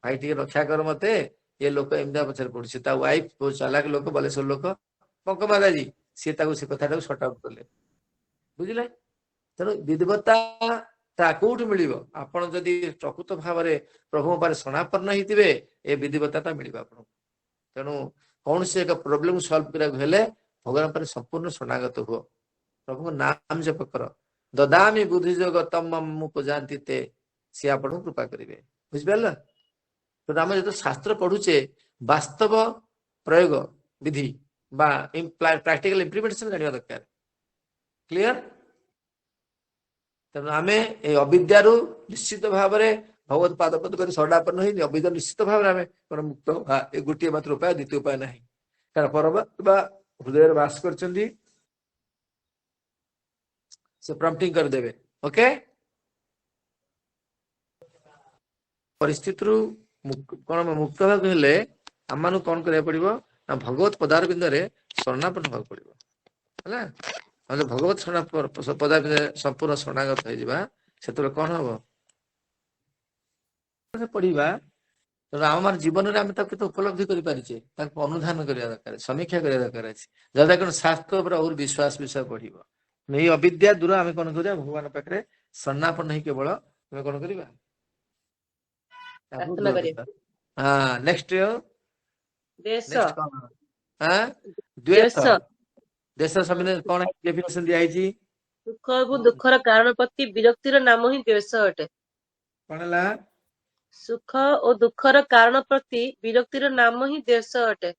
ଭାଇ ଟିକେ ରକ୍ଷା କର ମତେ, ଏ ଲୋକ ଏମିତିଆ ପଛରେ ପଡୁଛି। ତା ୱାଇଫ ବହୁତ ଚାଲାକ ଲୋକ, ବାଲେଶ୍ୱର ଲୋକ, ପଙ୍କ ମାରାଜି, ସିଏ ତାକୁ ସେ କଥାଟାକୁ ସର୍ଟ ଆଉଟ କଲେ। ବୁଝିଲେ? ତେଣୁ ବିଦ୍ବତ୍ତା ତା କୋଉଠୁ ମିଳିବ? ଆପଣ ଯଦି ପ୍ରକୃତ ଭାବରେ ପ୍ରଭୁଙ୍କ ପାଖରେ ଶରଣାପନ୍ନ ହେଇଥିବେ, ଏ ବିଦ୍ବତ୍ତାଟା ମିଳିବ ଆପଣଙ୍କୁ। ତେଣୁ କୌଣସି ଏକ ପ୍ରୋବ୍ଲେମ ସଲ୍ଭ କରିବାକୁ ହେଲେ ଭଗବାନ ପରେ ସମ୍ପୂର୍ଣ୍ଣ ଶରଣାଗତ ହୁଅ, ପ୍ରଭୁଙ୍କ ନାମ ଜପ କର। ଦଦାମି ବୁଦ୍ଧି ଯୋଗ ତମ ମୁଁ ପୂଜାନ୍ତି ତେ, ସିଏ ଆପଣଙ୍କୁ କୃପା କରିବେ। ବୁଝିପାରିଲ? ତେଣୁ ଆମେ ଯେତେବେଳେ ଶାସ୍ତ୍ର ପଢୁଛେ, ବାସ୍ତବ ପ୍ରୟୋଗ ବିଧି ବା ପ୍ରାକ୍ଟିକାଲ ଇମ୍ପ୍ଲିମେଣ୍ଟେସନ ଜାଣିବା ଦରକାର। କ୍ଲିୟର? ତେଣୁ ଆମେ ଏଇ ଅବିଦ୍ୟାରୁ ନିଶ୍ଚିତ ଭାବରେ ଭଗବତ ପାଦ ପଦ୍ମରେ ଶରଣାପନ୍ନ ହେଇ ଅବିଦ୍ୟା ନିଶ୍ଚିତ ଭାବରେ ଆମେ ମୁକ୍ତ ହବା। ଏ ଗୋଟିଏ ମାତ୍ର ଉପାୟ, ଦ୍ୱିତୀୟ ଉପାୟ ନାହିଁ। କାରଣ ପରମାତ୍ମା ହୃଦୟରେ ବାସ କରିଛନ୍ତି, ସେ ପ୍ରମ୍ପଟିଂ କରିଦେବେ। ଓକେ? ପରିସ୍ଥିତିରୁ କଣ ମୁକ୍ତ ହେବାକୁ ହେଲେ ଆମମାନଙ୍କୁ କଣ କରିବାକୁ ପଡିବ ନା ଭଗବତ ପଦାରବିନ୍ଦରେ ଶରଣାପନ୍ନ ହେବାକୁ ପଡିବ ହେଲା। ଆମେ ଭଗବତ ପଦାରବିନ୍ଦରେ ସମ୍ପୂର୍ଣ୍ଣ ଶରଣାଗତ ହେଇଯିବା, ସେତେବେଳେ କଣ ହବ ପଢିବା। ତେଣୁ ଆମ ଜୀବନରେ ଆମେ ତାକୁ କେତେ ଉପଲବ୍ଧି କରିପାରିଛେ, ତାକୁ ଅନୁଧ୍ୟାନ କରିବା ଦରକାର, ସମୀକ୍ଷା କରିବା ଦରକାର ଅଛି, ଯାହା କଣ ଶାସ୍ତ୍ର ଉପରେ ଆହୁରି ବିଶ୍ୱାସ ପଢିବ। ଏଇ ଅବିଦ୍ୟା ଦୂର ଆମେ କଣ କରିବା, ଭଗବାନ ପାଖରେ ଶରଣାପନ୍ନ ହେଇ କେବଳ ଆମେ କଣ କରିବା, ତାକୁ ପ୍ରାର୍ଥନା ଦୂର କରିବା। କରିବା। ହଁ, ନେକ୍ସଟ ଦେଶ କଣ? ଦ୍ୱେଷ। ଦେଶ ଦେଶ ସମ୍ବନ୍ଧରେ କଣ ଡେଫିନେସନ ଦିଆଯାଇଛି? ସୁଖ ଏବଂ ଦୁଃଖର କାରଣ ପ୍ରତି ବିରକ୍ତିର ନାମ ହିଁ ଦ୍ୱେଷ ଅଟେ। କଣ ହେଲା? ସୁଖ ଓ ଦୁଃଖର କାରଣ ପ୍ରତି ବିରକ୍ତିର ନାମ ହିଁ ଦ୍ୱେଷ ଅଟେ।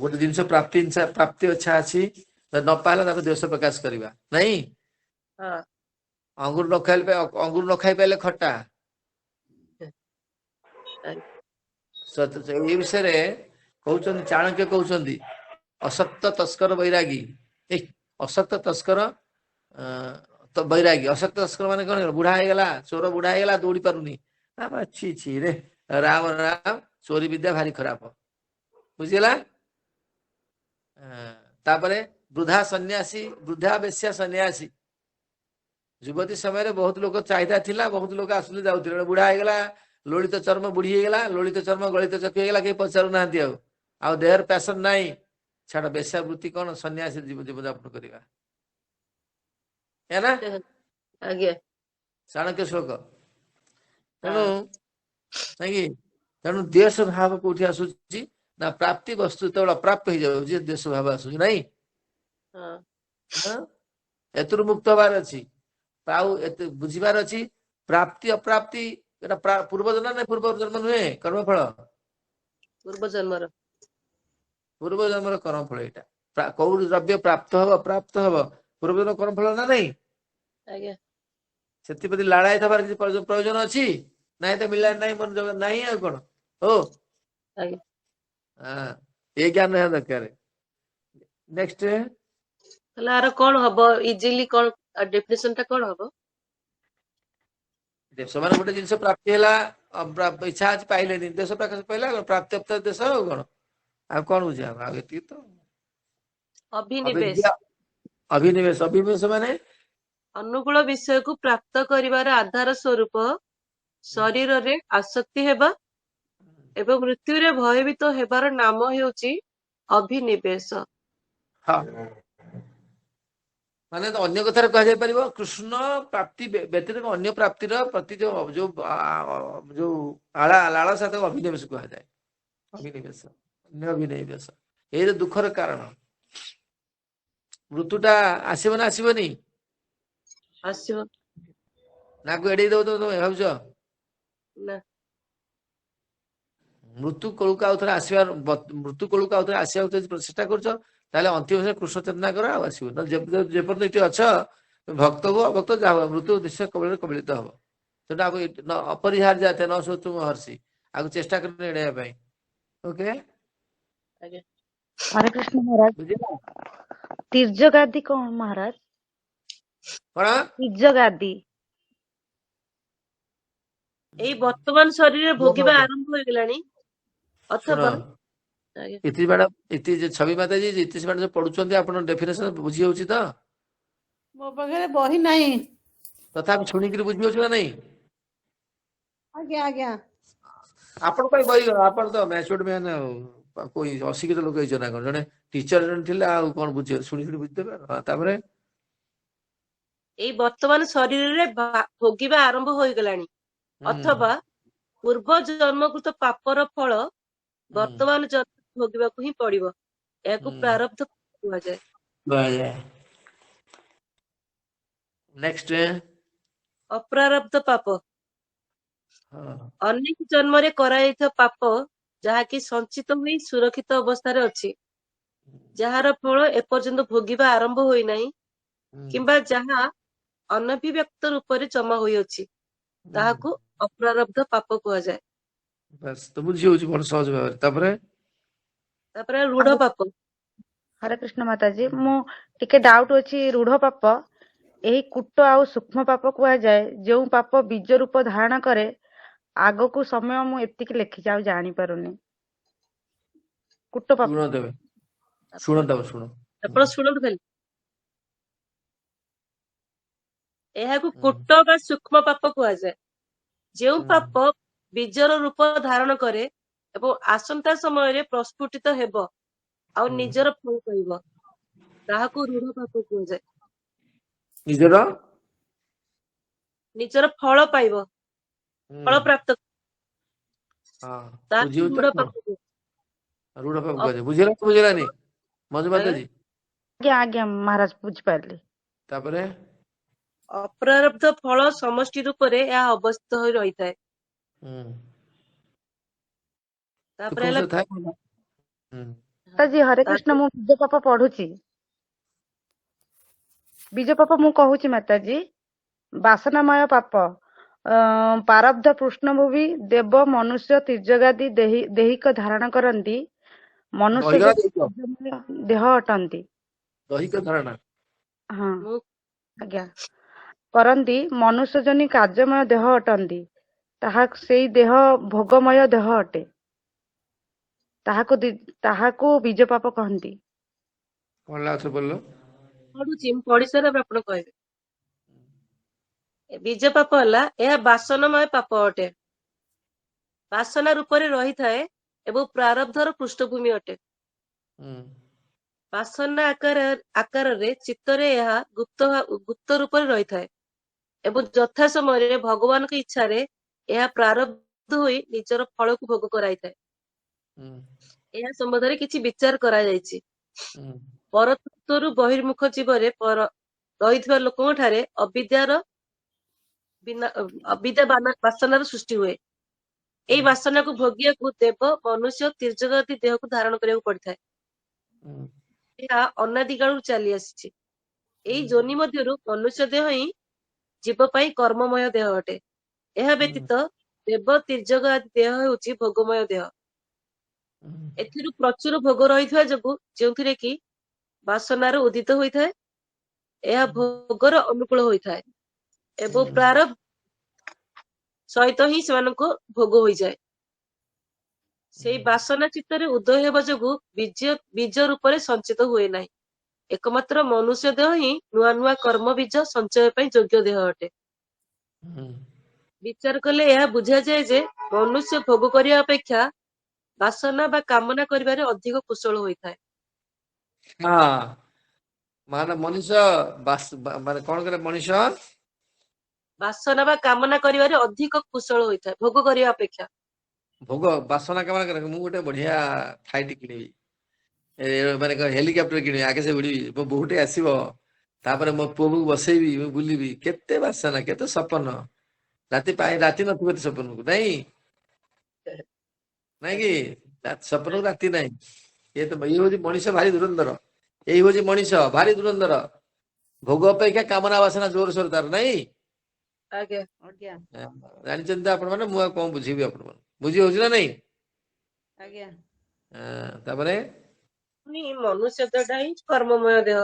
ଗୋଟେ ଜିନିଷ ପ୍ରାପ୍ତି ଇଚ୍ଛା ଅଛି, ନ ପାଇଲେ ତାକୁ ଦ୍ୱେଷ ପ୍ରକାଶ କରିବା ନାଇଁ। ହଁ। ଅଙ୍ଗୁର ନ ଖାଇ ପାଇଲେ ଖଟା। ଏଇ ବିଷୟରେ କହୁଛନ୍ତି, ଚାଣକ୍ୟ କହୁଛନ୍ତି, ଅସକ୍ତ ତସ୍କର ବୈରାଗୀ। ଏଇ ଅସକ୍ତ ତସ୍କର ବୈରାଗୀ। ଅସକ୍ତ ତସ୍କର ମାନେ କଣ? ବୁଢା ହେଇଗଲା, ଚୋର ବୁଢା ହେଇଗଲା, ଦୌଡି ପାରୁନି। ଛି ଛି ରେ, ରାମ ରାମ, ଚୋରି ବିଦ୍ୟା ଭାରି ଖରାପ। ବୁଝିଗଲା? ତାପରେ ବୃଦ୍ଧା ସନ୍ନ୍ୟାସୀ, ବୃଦ୍ଧା ବେଶ୍ୟା ସନ୍ନ୍ୟାସୀ। ଯୁବତୀ ସମୟରେ ବହୁତ ଲୋକ ଚାହିଦା ଥିଲା, ବହୁତ ଲୋକ ଆସୁଥିଲେ ଯାଉଥିଲେ। ବୁଢା ହେଇଗଲା, ଲଳିତ ଚର୍ମ ବୁଢୀ ହେଇଗଲା, ଲଳିତ ଚର୍ମ ଗଳିତ ଚକ୍ଷୁ ହେଇଗଲା, କେହି ପଚାରୁନାହାନ୍ତି ଆଉ ଦେହର ପ୍ୟାସନ ନାହିଁ। ଛାଡ, ବେଶ୍ୟାବୃତ୍ତି କଣ, ସନ୍ନ୍ୟାସୀ ଜୀବନଯାପନ କରିବା। ନା ଆଜ୍ଞା। ଚାଣକ୍ୟ ଶ୍ଲୋକ। ତେଣୁ ନାଇଁ, ତେଣୁ ଦ୍ୱେଷ ଭାବ କୋଉଠି ଆସୁଛି ନା ପ୍ରାପ୍ତି ବସ୍ତୁ ଯେତେବେଳେ ଅପ୍ରାପ୍ତ ହେଇଯାଉଛି, ଦ୍ୱେଷ ଭାବ ଆସୁଛି ନାଇଁ। ଏଥିରୁ ମୁକ୍ତ ହବାର ଅଛି। ଆଉ ଏତେ ବୁଝିବାର ଅଛି, ପ୍ରାପ୍ତି ଅପ୍ରାପ୍ତି ଏଟା ପୂର୍ବ ଜନ୍ମ ନା ପୂର୍ବ ଜନ୍ମ ନୁହେଁ, କର୍ମଫଳ। ପୂର୍ବ ଜନ୍ମର କର୍ମଫଳ ଏଇଟା। କୋଉ ଦ୍ରବ୍ୟ ପ୍ରାପ୍ତ ହବ ଅପ୍ରାପ୍ତ ହବ, ପୂର୍ବଜନ୍ମ କର୍ମଫଳ ନା ନାଇଁ। ଆଜ୍ଞା। ସେଥିପ୍ରତି ଲାଳାୟିତ ହେବାର କିଛି ପ୍ରয়োଜନ ଅଛି? ନାଇଁ ତ ମିଳିଲାନି, ନାହିଁ ମନ ଜଗତ ନାହିଁ, ଆଉ କଣ ହଉ। ଆଜ୍ଞା। ଏ ଜ୍ଞାନ ରହିବା ଦରକାର। ନେକ୍ସଟ ତାହେଲେ ଆର କଣ ହବ? ଇଜିଲି କଣ ଡେଫିନେସନ ଟା କଣ ହବ? ସେମାନେ ଗୋଟେ ଜିନିଷ ପ୍ରାପ୍ତି ହେଲା, ଇଚ୍ଛା ଅଛି ପାଇଲେନି, ଦେଶ ପ୍ରକାଶ ପାଇଲା, ପ୍ରାପ୍ତ ଦେଶ। ଆଉ କଣ, ଆଉ କଣ ବୁଝା ହବ? ଆଉ ଏତିକି ତ। ଅଭିନିବେଶ। ଅବିଦ୍ୟା, ଅଭିନିବେଶ। ଅଭିନିବେଶ ମାନେ ଅନୁକୂଳ ବିଷୟକୁ ପ୍ରାପ୍ତ କରିବାର ଆଧାର ସ୍ୱରୂପ ଶରୀରରେ ଆସକ୍ତି ହେବା ଏବଂ ମୃତ୍ୟୁରେ ଭୟଭୀତ ହେବାର ନାମ ହେଉଛି ଅଭିନିବେଶ। ହଁ, ମାନେ ଅନ୍ୟ କଥାରେ କୁହାଯାଇ ପାରିବ, କୃଷ୍ଣ ପ୍ରାପ୍ତି ବ୍ୟତୀତ ଅନ୍ୟ ପ୍ରାପ୍ତିର ପ୍ରତି ଯୋଉ ଲାଳସା, ତାକୁ ଅଭିନିବେଶ କୁହାଯାଏ। ଅଭିନିବେଶ, ଅଭିନିବେଶ। ଏଇ ଦୁଃଖର କାରଣ। ମୃତ୍ୟୁଟା ଆସିବ ନା ଆସିବନି? ଆସିବ। ନାକୁ ଏଡେଇ ଦବ ତମେ ଭାବୁଛ? ନା। ମୃତ୍ୟୁ କୋଳକୁ ଆଉଥରେ ଆସିବାକୁ ଯଦି ଚେଷ୍ଟା କରୁଛ, ତାହେଲେ ଅନ୍ତିମ କୃଷ୍ଣ ଚେତନା କର, ଆଉ ଆସିବ। ଯେପର୍ଯ୍ୟନ୍ତ ଏଠି ଅଛ, ଭକ୍ତ ହୁଅ, ଅଭକ୍ତ ଯାହା ହୁଅ, ମୃତ୍ୟୁ ନିଶ୍ଚୟ କବଳରେ କବଳିତ ହବ। ସେଟା अपरिहार्य जाते न सोचु महर्षि आगु चेष्टा कर एड़ाइया ପାଇଁ ओके ଆଜ୍ଞା। हरे कृष्ण महाराज बुझिला तीर्जगादी कौन महाराज कोन तीर्जगादी ଏଇ ବର୍ତ୍ତମାନ ଶରୀରରେ ଭୋଗିବା ଶୁଣ ଆରମ୍ଭ ହୋଇଗଲାଣି ଅଥବା ଆଜ୍ଞା इति मैडम इति छवि माता जी इति मैडम जो पढुଛନ୍ତି ଆପଣ डेफिनेशन बुझी होउची त ମୋ ପାଖରେ ବହି ନାହିଁ। तथापि ଶୁଣିକିରି ବୁଝି होउची ना नहीं ଆଜ୍ଞା ଆଜ୍ଞା। ଆପଣ ପାଇଁ ବହି ଆପଣ ତ ମ୍ୟାଚୁର୍ଡ ମ୍ୟାନ कोई अशिक्षित लोक ହେଇଛ ନା କଣ ଜଣେ ଟିଚର ଜଣେ ଥିଲେ ଆଉ କଣ ବୁଝିବେ ଶୁଣିକିରି ବୁଝିଦେବେ ତାପରେ ଏଇ ବର୍ତ୍ତମାନ ଶରୀରରେ ଭୋଗିବା ଆରମ୍ଭ ହୋଇଗଲାଣି ଅଥବା ପୂର୍ବ ଜନ୍ମକୃତ ପାପର ଫଳ ବର୍ତ୍ତମାନ ଜନ୍ମ ଭୋଗିବାକୁ ହିଁ ପଡିବ ଏହାକୁ ପ୍ରାରବ୍ଧ କୁହାଯାଏ। नेक्स्ट ଅପ୍ରାରବ୍ଧ ପାପ ଅନେକ ଜନ୍ମରେ କରାଯାଇଥିବା ପାପ ଯାହାକି ସଞ୍ଚିତ ହୋଇ ସୁରକ୍ଷିତ ଅବସ୍ଥାରେ ଅଛି ଯାହାର ଫଳ ଏପର୍ଯ୍ୟନ୍ତ ଭୋଗିବା ଆରମ୍ଭ ହୋଇନାହିଁ କିମ୍ବା ଯାହା ଅନଭିବ୍ୟକ୍ତ ରୂପରେ ଜମା ହୋଇଅଛି ତାହାକୁ ଅପ୍ରାରବ୍ଧ ପାପ କୁହାଯାଏ। बस तो बुझी होउची बहुत सहज भाବରେ ତାପରେ ରୂଢ ପାପ हरे कृष्ण माता जी मु टिके डाउट अछि रूढ़ पाप एही कूट आउ सूक्ष्म पाप कुहाଯାଏ ଯେଉଁ ପାପ ବୀଜ ରୂପ ଧାରଣ କରେ ଆଗକୁ ସମୟ ମୁଁ ଏତିକି ଲେଖିଛି ଆଉ ଜାଣି ପାରୁନି କୂଟ ପାପ ଶୁଣ ଦେବେ ଶୁଣ ଦେବ ଶୁଣ ଆପଣ ଶୁଣନ୍ତୁ ଖାଲି ଏହାକୁ କୂଟ ବା ସୂକ୍ଷ୍ମ ପାପ କୁହାଯାଏ ଯେଉଁ ପାପ ବୀଜର ରୂପ ଧାରଣ କରେ ଏବଂ ଆସନ୍ତା ସମୟରେ ପ୍ରସ୍ଫୁଟିତ ହେବ ଆଉ ନିଜର ଫଳ ପାଇବ ତାହାକୁ ରୂଢ ପାପ କୁହାଯାଏ। ନିଜର ଫଳ ପାଇବ ଫଳ ପ୍ରାପ୍ତ हाँ ତାହାକୁ बुझी ରୂଢ ପାପ କୁହାଯାଏ। रूढ़ पाप कहते बुझिला बुझिलानी मधु माता जी आज्ञा आज्ञा महाराज बुझिପାରିଲି तापरे ଅପ୍ରାରବ୍ଧ ଫଳ ସମଷ୍ଟି ରୂପରେ ଏହା ଅବସ୍ଥିତ ହୋଇ ରହିଥାଏ। ତାପରେ कौन ହେଲା सा था ମାତାଜୀ ହରେ କୃଷ୍ଣ ମୁଁ ବୀଜ ପାପ ପଢୁଛି ବୀଜ ପାପ ମୁଁ କହୁଛି ମାତାଜୀ ବାସନାମୟ ପାପ ପାରବ୍ଧ ପୃଷ୍ଠଭୂମି ଦେବ ମନୁଷ୍ୟ ତୀର୍ଜଗାଦି ଦେହିକ ଧାରଣ କରନ୍ତି ମନୁଷ୍ୟ ଦେହ ଅଟନ୍ତି दही का धारणा ହଁ ମୁଁ ଆଜ୍ଞା କରନ୍ତି ମନୁଷ୍ୟ ଜନି କାର୍ଯ୍ୟମୟ ଦେହ ଅଟନ୍ତି ତାହା ସେଇ ଦେହ ଭୋଗମୟ ଦେହ ଅଟେ ତାହାକୁ ବୀଜ ପାପ କହନ୍ତି। कौन लास्ट बोलो ପଢୁଛି ମୁଁ ପଢି ସାରିଲା ପରେ ଆପଣ କହିବେ। ବୀଜ ପାପ ହେଲା ଏହା ବାସନମୟ ପାପ ଅଟେ ବାସନା ରୂପରେ ରହିଥାଏ ଏବଂ ପ୍ରାରବ୍ଧର ପୃଷ୍ଠଭୂମି ଅଟେ ବାସନା ଆକାରରେ ଚିତ୍ତରେ ଏହା ଗୁପ୍ତ ରୂପରେ ରହିଥାଏ ଏବଂ ଯଥା ସମୟରେ ଭଗବାନଙ୍କ ଇଚ୍ଛାରେ ଏହା ପ୍ରାରବ୍ଧ ହୋଇ ନିଜର ଫଳକୁ ଭୋଗ କରାଇଥାଏ। ଏହା ସମ୍ବନ୍ଧରେ କିଛି ବିଚାର କରାଯାଇଛି ପରତତ୍ତ୍ୱରୁ ବହିର୍ମୁଖ ଜୀବରେ ରହିଥିବା ଲୋକଙ୍କ ଠାରେ ଅବିଦ୍ୟା ବାସନାର ସୃଷ୍ଟି ହୁଏ ଏଇ ବାସନାକୁ ଭୋଗିବାକୁ ଦେବ ମନୁଷ୍ୟ ତୀର୍ଜଗାଦି ଦେହକୁ ଧାରଣ କରିବାକୁ ପଡିଥାଏ ଏହା ଅନାଦି କାଳରୁ ଚାଲି ଆସିଛି ଏଇ ଯୋନି ମଧ୍ୟରୁ ମନୁଷ୍ୟ ଦେହ ହିଁ ଜୀବ ପାଇଁ କର୍ମମୟ ଦେହ ଅଟେ ଏହା ବ୍ୟତୀତ ଦେବ ତୀର୍ଜଗ ଆଦି ଦେହ ହେଉଛି ଭୋଗମୟ ଦେହ ଏଥିରୁ ପ୍ରଚୁର ଭୋଗ ରହିଥିବା ଯୋଗୁ ଯେଉଁଥିରେ କି ବାସନାର ଉଦିତ ହୋଇଥାଏ ଏହା ଭୋଗର ଅନୁକୂଳ ହୋଇଥାଏ ଏବଂ ପ୍ରାରବ୍ଧ ସହିତ ହିଁ ସେମାନଙ୍କୁ ଭୋଗ ହୋଇଯାଏ ସେଇ ବାସନା ଚିତ୍ତରେ ଉଦୟ ହେବା ଯୋଗୁ ବୀଜ ରୂପରେ ସଞ୍ଚିତ ହୁଏ ନାହିଁ ଏକମାତ୍ର ମନୁଷ୍ୟ ଦେହ ହିଁ ନୂଆ ନୂଆ କର୍ମ ବୀଜ ସଞ୍ଚୟ ପାଇଁ ଯୋଗ୍ୟ ଦେହ ଅଟେ ବିଚାର କଲେ ଏହା ବୁଝାଯାଏ ଯେ ମନୁଷ୍ୟ ଭୋଗ କରିବା ଅପେକ୍ଷା ବାସନା ବା କାମନା କରିବାରେ ଅଧିକ କୁଶଳ ହୋଇଥାଏ। हाँ मान मनीष मान कौन करे मनीष ବାସନା ବା କାମନା କରିବାରେ ଅଧିକ କୁଶଳ ହୋଇଥାଏ ଭୋଗ କରିବା ଅପେକ୍ଷା भोग बासना कामना करे मु गोटे बढ़िया फ्लाइट किनिबी माने हेलिकॉप्टर किनिबी आगे से उड़ीबी मो बहुटे आसीबो तापर मो पुओ बसैबी मु बुलीबी केते बासना केते सपन राति नथिबो सपन को नहीं नहीं कि सपन को राति नहीं ये तो ये होची मनीष भारी दुरंदर यही होची मनीष भारी दुरंदर भोग अपेक्षा कामना बासना जोर सोर तार नहीं ଆଜ୍ଞା ଆଜ୍ଞା ଜାଣିଛନ୍ତି ତ ଆପଣ ମାନେ, ମୁଁ ଆଉ କଣ ବୁଝେଇବି ଆପଣ ମାନେ, ବୁଝି ହଉଛି ନା ନାଇଁ? ଆଜ୍ଞା ତାପରେ ପୁଣି ମନୁଷ୍ୟ ଦେହଟା ହିଁ କର୍ମମୟ ଦେହ,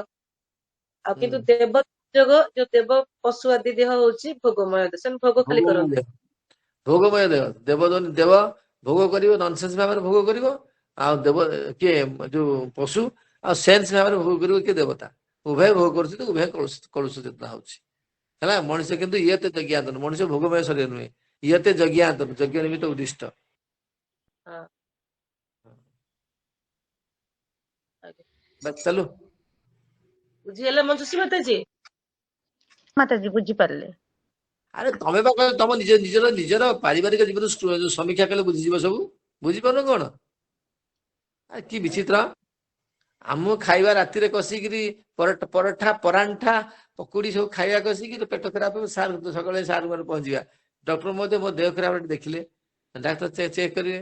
ଆଉ ହୁଁ, କିନ୍ତୁ ଦେବ ଯୋଗ ଯୋଉ ଦେବ ପଶୁ ଆଦି ଦେହ ହଉଛି ଭୋଗମୟ ଦେହ, ସେମାନେ ଭୋଗ ଖାଲି ଭୋଗମୟ କରନ୍ତି। ଦେହ, ଭୋଗମୟ ଦେହ। ଦେବ ଭୋଗ କରିବ, ନନସେନ୍ସ ଭାବରେ ଭୋଗ କରିବ। ଆଉ ଦେବ କିଏ ଯୋଉ ପଶୁ, ଆଉ ସେନ୍ସ ଭାବରେ ଭୋଗ କରିବ କିଏ ଦେବତା। ଉଭୟ ଭୋଗ କରୁଛନ୍ତି, ଉଭୟ କଳୁଷ ଚେତନା ହଉଛି ହେଲା। ମଣିଷ କିନ୍ତୁ ଇଏତେ ଯଜ୍ଞାତନ, ମଣିଷ ଭୋଗମୟ ଶରୀର ନୁହେଁ, ଇଏତେ ଯଜ୍ଞାତନ, ଯଜ୍ଞ ନିମିତ୍ତ ଉଦ୍ଦିଷ୍ଟ। ହଁ ଆଜ୍ଞା ବାସ୍ ଚାଲୁ। ବୁଝିହେଲା ମଞ୍ଜୁଶ୍ରୀ ମାତାଜୀ? ମାତାଜୀ ବୁଝିପାରିଲେ। ଆରେ ତମେ ବା କହିଲ ତମ ନିଜର ପାରିବାରିକ ଜୀବନ ସମୀକ୍ଷା କଲେ ବୁଝିଯିବ ସବୁ। ବୁଝିପାରୁନ କଣ? କି ବିଚିତ୍ର। ଆମ ଖାଇବା ରାତିରେ କଷିକିରି ପରଠା ପରାଣ୍ଠା ପକୁଡି ସବୁ ଖାଇବା କଷିକି ପେଟ ଖରାପ ହେବ, ସାର୍ ସକାଳେ ସାର୍ ଘରେ ପହଞ୍ଚିବା। ଡକ୍ଟର ମଧ୍ୟ ମୋ ଦେହ ଖରାପ ଦେଖିଲେ, ଡାକ୍ତର ଚେକ୍ କରିବେ,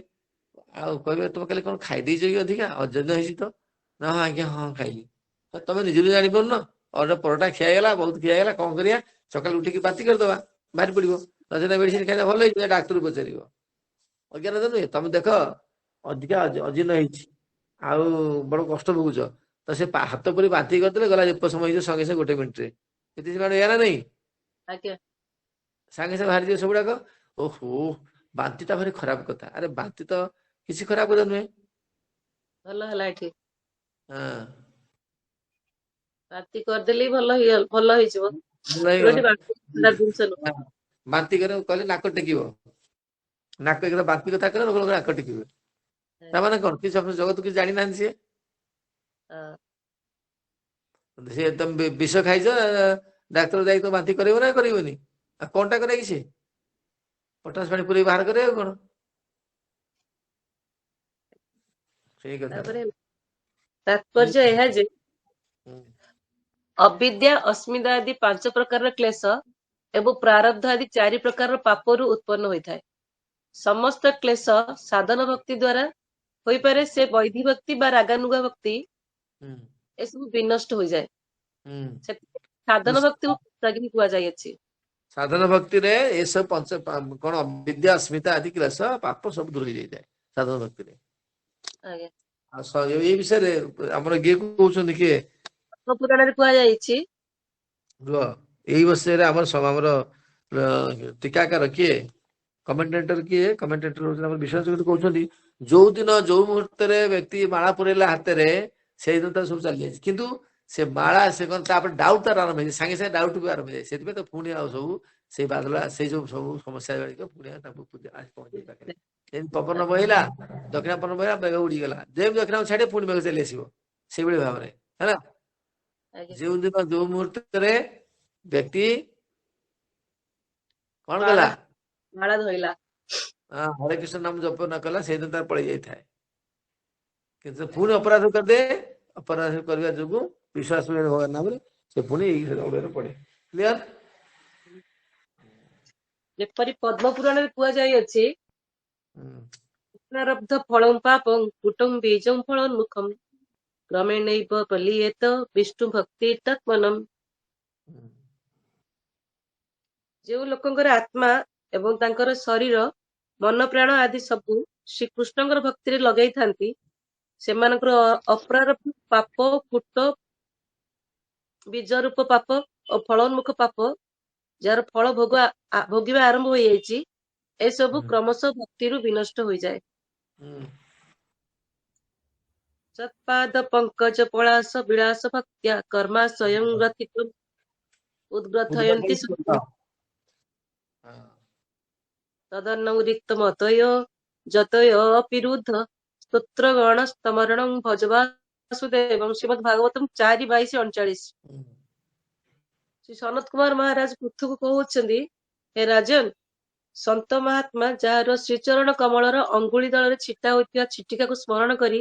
ଆଉ କହିବେ ତମେ କାଲି କଣ ଖାଇଦେଇଛ କି ଅଧିକା, ଅଜୀର୍ଣ୍ଣ ହେଇଛି ତ। ନା ହଁ ଆଜ୍ଞା ହଁ ଖାଇଲି। ତମେ ନିଜେ ବି ଜାଣିପାରୁନ, ପରଟା ଖିଆ ହେଇଗଲା, ବହୁତ ଖିଆ ହେଇଗଲା, କଣ କରିବା? ସକାଳୁ ଉଠିକି ବାନ୍ତି କରିଦବା, ବାହାରି ପଡିବ, ନଚେତ ମେଡିସିନ ଖାଇଲେ ଭଲ ହେଇଯିବ, ଡାକ୍ତରକୁ ପଚାରିବ। ଅଜ୍ଞାନ ନୁହେଁ, ତମେ ଦେଖ ଅଧିକା ଅଜୀର୍ଣ୍ଣ ହେଇଛି, ଆଉ ବଡ କଷ୍ଟ ଭୋଗୁଛ, ତ ସେ ହାତ ପୁରି ବାନ୍ତି କରିଦେଲେ ଗଲା, ଯେତେ ସମୟ ହେଇଯିବ ସଙ୍ଗେ ସଙ୍ଗେ 1 ମିନିଟରେ। ଏୟା ନା ନାଇଁ? ଆଜ୍ଞା ସାଙ୍ଗେ ସାଙ୍ଗେ ବାହାରିଯିବ ସେଗୁଡାକ। ଓହୋ, ବାନ୍ତି ଟା ଭାରି ଖରାପ କଥା। ଆରେ ବାନ୍ତି ତ କିଛି ଖରାପ କଥା ନୁହେଁ। ଭଲ ହେଲା ଏଠି, ହଁ ବାନ୍ତି କରିଦେଲେ ଭଲ ହେଇଯିବ। ଭଲ ହେଇଗଲା। ଏଠି ବାନ୍ତି ଖରାପ ଜିନିଷ ନୁହଁ। ବାନ୍ତି କରିବାକୁ କହିଲେ ନାକ ଟେକିବ, ନାକ ବାନ୍ତି କଥା କହିଲେ ଲୋକ ନାକ ଟେକିବେ। ତାମାନେ କଣ? କି ଜଗତ କିଛି ଜାଣିନାହାନ୍ତି ସିଏ। ହଁ ସେ ତମେ ବିଷ ଖାଇଛ, ଡାକ୍ତର ଯାଇ ତ ବାନ୍ତି କରିବ ନା କରିବନି? ଆଉ କଣଟା କରେ କି ସେ, ପଟାସ ପାଣି ପୁରେଇ ବାହାର କରେ ଆଉ କଣ? ସେଇ କଥାଟା। ତାପରେ ତାତ୍ପର୍ଯ୍ୟ ଏହା ଯେ ହୁଁ ଅବିଦ୍ୟା, ଅସ୍ମିତା ଆଦି 5 ପ୍ରକାରର କ୍ଲେଶ ଏବଂ ପ୍ରାରବ୍ଧ ଆଦି 4 ପ୍ରକାରର ପାପରୁ ଉତ୍ପନ୍ନ ହୋଇଥାଏ। ସମସ୍ତ କ୍ଲେଶ ସାଧନ ଭକ୍ତି ଦ୍ଵାରା ହୋଇପାରେ, ସେ ବୈଧି ଭକ୍ତି ବା ରାଗାନୁଗା ଭକ୍ତି ହୁଁ ଏସବୁ ବିନଷ୍ଟ ହୋଇଯାଏ। ହୁଁ ସେଥିପାଇଁ ସାଧନ ଭକ୍ତି କୁହାଯାଇଅଛି। ସାଧନ ଭକ୍ତିରେ ଏସବୁ କଣ ବିଦ୍ୟା ଅସ୍ମିତା ଆଦି କ୍ଲେଶ ପାପ ସବୁ ଦୂର ହେଇଯାଇଥାଏ ସାଧନ ଭକ୍ତିରେ। ଆଜ୍ଞା ଆଉ ଏଇ ବିଷୟରେ ଆମର କିଏ କହୁଛନ୍ତି, କିଏ? ପୁରାଣରେ କୁହାଯାଇଛି। ରୁହ, ଏଇ ବିଷୟରେ ଆମର ଟୀକାକାର କିଏ? କମେଣ୍ଟେଟର କିଏ? କମେଣ୍ଟେଟର ହଉଛନ୍ତି ଆମର ବିଶ୍ୱଜିତ କହୁଛନ୍ତି, ଯୋଉ ଦିନ ଯୋଉ ମୁହୂର୍ତ୍ତରେ ବ୍ୟକ୍ତି ମାଳା ପୁରେଇଲା ହାତରେ, ସେଇଦିନ ତାର ସବୁ ଚାଲିଯାଇଛି। କିନ୍ତୁ ସେ ମାଳା ସେ କଣ, ତାପରେ ଡାଉଟ ତାର ଆରମ୍ଭ ହେଇଯାଏ, ସାଙ୍ଗେ ସାଙ୍ଗେ ଡାଉଟ ବି ଆରମ୍ଭ ହେଇଯାଏ। ସେଥିପାଇଁ ତ ପୁଣି ଆଉ ସବୁ ସେଇ ବାଦଲା, ସେଇ ଯୋଉ ସବୁ ସମସ୍ୟା ଗୁଡିକ ପୁଣି ତାକୁ ପହଞ୍ଚେଇ ପାଖରେ। ଯେମିତି ପବନ ବହିଲା, ଦକ୍ଷିଣ ପବନ ବହିଲା, ମେଘ ଉଡିଗଲା, ଯେମିତି ଦକ୍ଷିଣ ଛାଡେ ପୁଣି ମେଘ ଚାଲି ଆସିବ, ସେଇଭଳି ଭାବରେ ହେଲା। ଆଜ୍ଞା ଯେଉଁଦିନ ଯୋଉ ମୁହୂର୍ତ୍ତରେ ବ୍ୟକ୍ତି କଣ କଲା, ମାଳା ମାଳା ଧଇଲା। ହରେ କୃଷ୍ଣ ନାମ ଜପ ନ କଲା, ସେଇଦିନ ତାର ପଳେଇ ଯାଇଥାଏ। କିନ୍ତୁ ପୁଣି ଅପରାଧ କରିଦିଏ, ଅପରାଧ କରିବା ଯୋଗୁଁ ବିଶ୍ୱାସ ଭଗବାନ ନାମରେ ସେ ପୁଣି ଏଇ ଅଡୁଆରେ ପଡେ। କ୍ଲିୟର? ଯେପରି ପଦ୍ମ ପୁରାଣରେ କୁହାଯାଇଅଛି, ହୁଁ ପ୍ରାରବ୍ଧ ଫଳଂ ପାପଂ କୁଟଂ ବୀଜଂ ଫଳୋନ୍ମୁଖଂ କ୍ରମେଣୈବ ବଲିୟେତ ବିଷ୍ଣୁ ଭକ୍ତି ତତ୍ମନମ୍। ହୁଁ ଯେଉଁ ଲୋକଙ୍କର ଆତ୍ମା ଏବଂ ତାଙ୍କର ଶରୀର, ମନ ପ୍ରାଣ ଆଦି ସବୁ ଶ୍ରୀକୃଷ୍ଣଙ୍କର ଭକ୍ତିରେ ଲଗାଇଥାନ୍ତି, ସେମାନଙ୍କର ଅପ୍ରାରବ୍ଧ ପାପ, କୂଟ, ବୀଜ ରୂପ ପାପ ଓ ଫଳୋନ୍ମୁଖ ପାପ, ଯାହାର ଫଳ ଭୋଗିବା ଆରମ୍ଭ ହୋଇଯାଇଛି, ଏସବୁ କ୍ରମଶଃ ଭକ୍ତିରୁ ବିନଷ୍ଟ ହୋଇଯାଏ। ହୁଁ ସତ୍ପାଦ ପଙ୍କଜ ପଳାଶ ବିଳାସ ଭକ୍ତ୍ୟା କର୍ମା ସ୍ୱୟଂ ଗ୍ରଥିତଂ ଉଦ୍ଗ୍ରଥୟନ୍ତି ହଁ ତଦନ୍ନଂ ରିକ୍ତମତୟ ଯତୟ ଅପିରୁଦ୍ଧ ସ୍ତୋତ୍ର ଗଣ ସ୍ତମରଣଂ ଭଜବା ବାସୁଦେବଂ। ଶ୍ରୀମଦ୍ ଭାଗବତମ୍ 4:22-39। ହୁଁ ଶ୍ରୀ ସନତ କୁମାର ମହାରାଜ ପୃଥୁକୁ କହୁଛନ୍ତି, ହେ ରାଜନ୍, ସନ୍ତ ମହାତ୍ମା ଯାହାର ଶ୍ରୀଚରଣ କମଳର ଅଙ୍ଗୁଳି ଦଳରେ ଛିଟା ହୋଇଥିବା ଛିଟିକାକୁ ସ୍ମରଣ କରି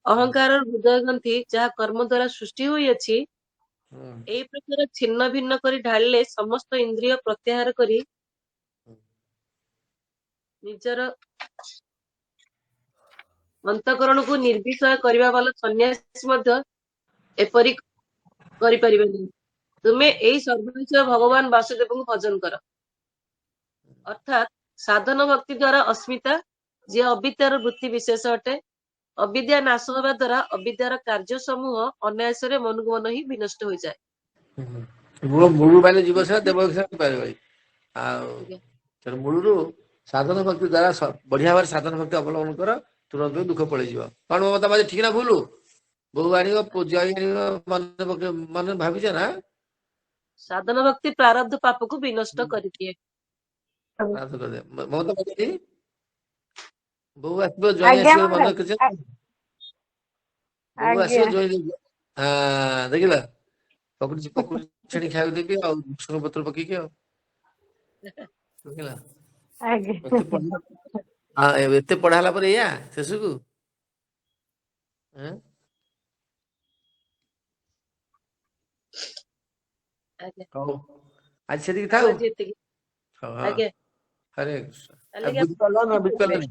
ଅହଙ୍କାରର ହୃଦୟ ଗ୍ରନ୍ଥି ଯାହା କର୍ମ ଦ୍ୱାରା ସୃଷ୍ଟି ହୋଇଅଛି, ହୁଁ ଏଇ ପ୍ରକାର ଛିନ୍ନ ଭିନ୍ନ କରି ଢାଳିଲେ ସମସ୍ତ ଇନ୍ଦ୍ରିୟ ପ୍ରତ୍ୟାହାର କରି ନିଜର ଅନ୍ତଃକରଣକୁ ନିର୍ବିଷୟ କରିବା ବାଲା ସନ୍ନ୍ୟାସୀ ମଧ୍ୟ ଏପରି କରିପାରିବେ ନାହିଁ। ତୁମେ ଏଇ ସର୍ବବିଷୟ ଭଗବାନ ବାସୁଦେବଙ୍କୁ ଭଜନ କର। ଅର୍ଥାତ୍ ସାଧନ ଭକ୍ତି ଦ୍ୱାରା ଅସ୍ମିତା, ଯିଏ ଅବିଦ୍ୟାର ବୃତ୍ତି ବିଶେଷ ଅଟେ। ଅବିଦ୍ୟା ନାଶ ହେବା ଦ୍ୱାରା ଅବିଦ୍ୟାର କାର୍ଯ୍ୟ ସମୂହ ଅନାୟାସରେ ମନକୁ ମନ ହିଁ ବିନଷ୍ଟ ହୋଇଯାଏ। ମୂଳରୁ ପାଇଲେ ଯିବ ସେଟା ଦେବ ସେଟା ପାଇବ। ଆଉ ଆଜ୍ଞା। ତେଣୁ ମୂଳରୁ ସାଧନ ଭକ୍ତି ଦ୍ୱାରା ବଢିଆ ଭାବରେ ସାଧନ ଭକ୍ତି ଅବଲମ୍ବନ କର, ତୁରନ୍ତ ଦୁଃଖ ପଳେଇଯିବ। କଣ ମମତା ମାଝୀ ଠିକ ନା ଭୁଲ? ବୋହୁ ଆଣିବ ପୂଜା ଆଣିବ ମନେ ଭାବିଛ ନା? ସାଧନ ଭକ୍ତି ପ୍ରାରବ୍ଧ ପାପକୁ ବିନଷ୍ଟ କରିଦିଏ। ମମତା ମାଝୀ ବୋହୁ ଆସିବ, ଜ୍ୱାଇଁ ଆଜ୍ଞା ଆସିବ, ମନେ ମାତାଜୀ ରଖିଛ? ବୋହୁ ଆସିବ, ଆଜ୍ଞା ଜ୍ୱାଇଁ ଦେଖିଲ ପକୁଡି ପକୁଡି ଛେଣି ଖାଇବାକୁ ଦେବି ଆଉ ଭୃଷଙ୍ଗ ପତ୍ର ପକେଇକି ଆଉ ବୁଝିଲ। ଆଜ୍ଞା ଏତେ ପଢା ହେଲା ପରେ ଏଇଆ ଶେଷକୁ ଆଜ୍ଞା। ହଉ ଆଜି ସେତିକି ହଉ ଥାଉ। ଆଜି ଏତିକି। ହଉ ଆଜ୍ଞା। ହରେ କୃଷ୍ଣ। ତାହେଲେ ବୁଝିପାରିଲ ନା ବୁଝିପାରିଲନି?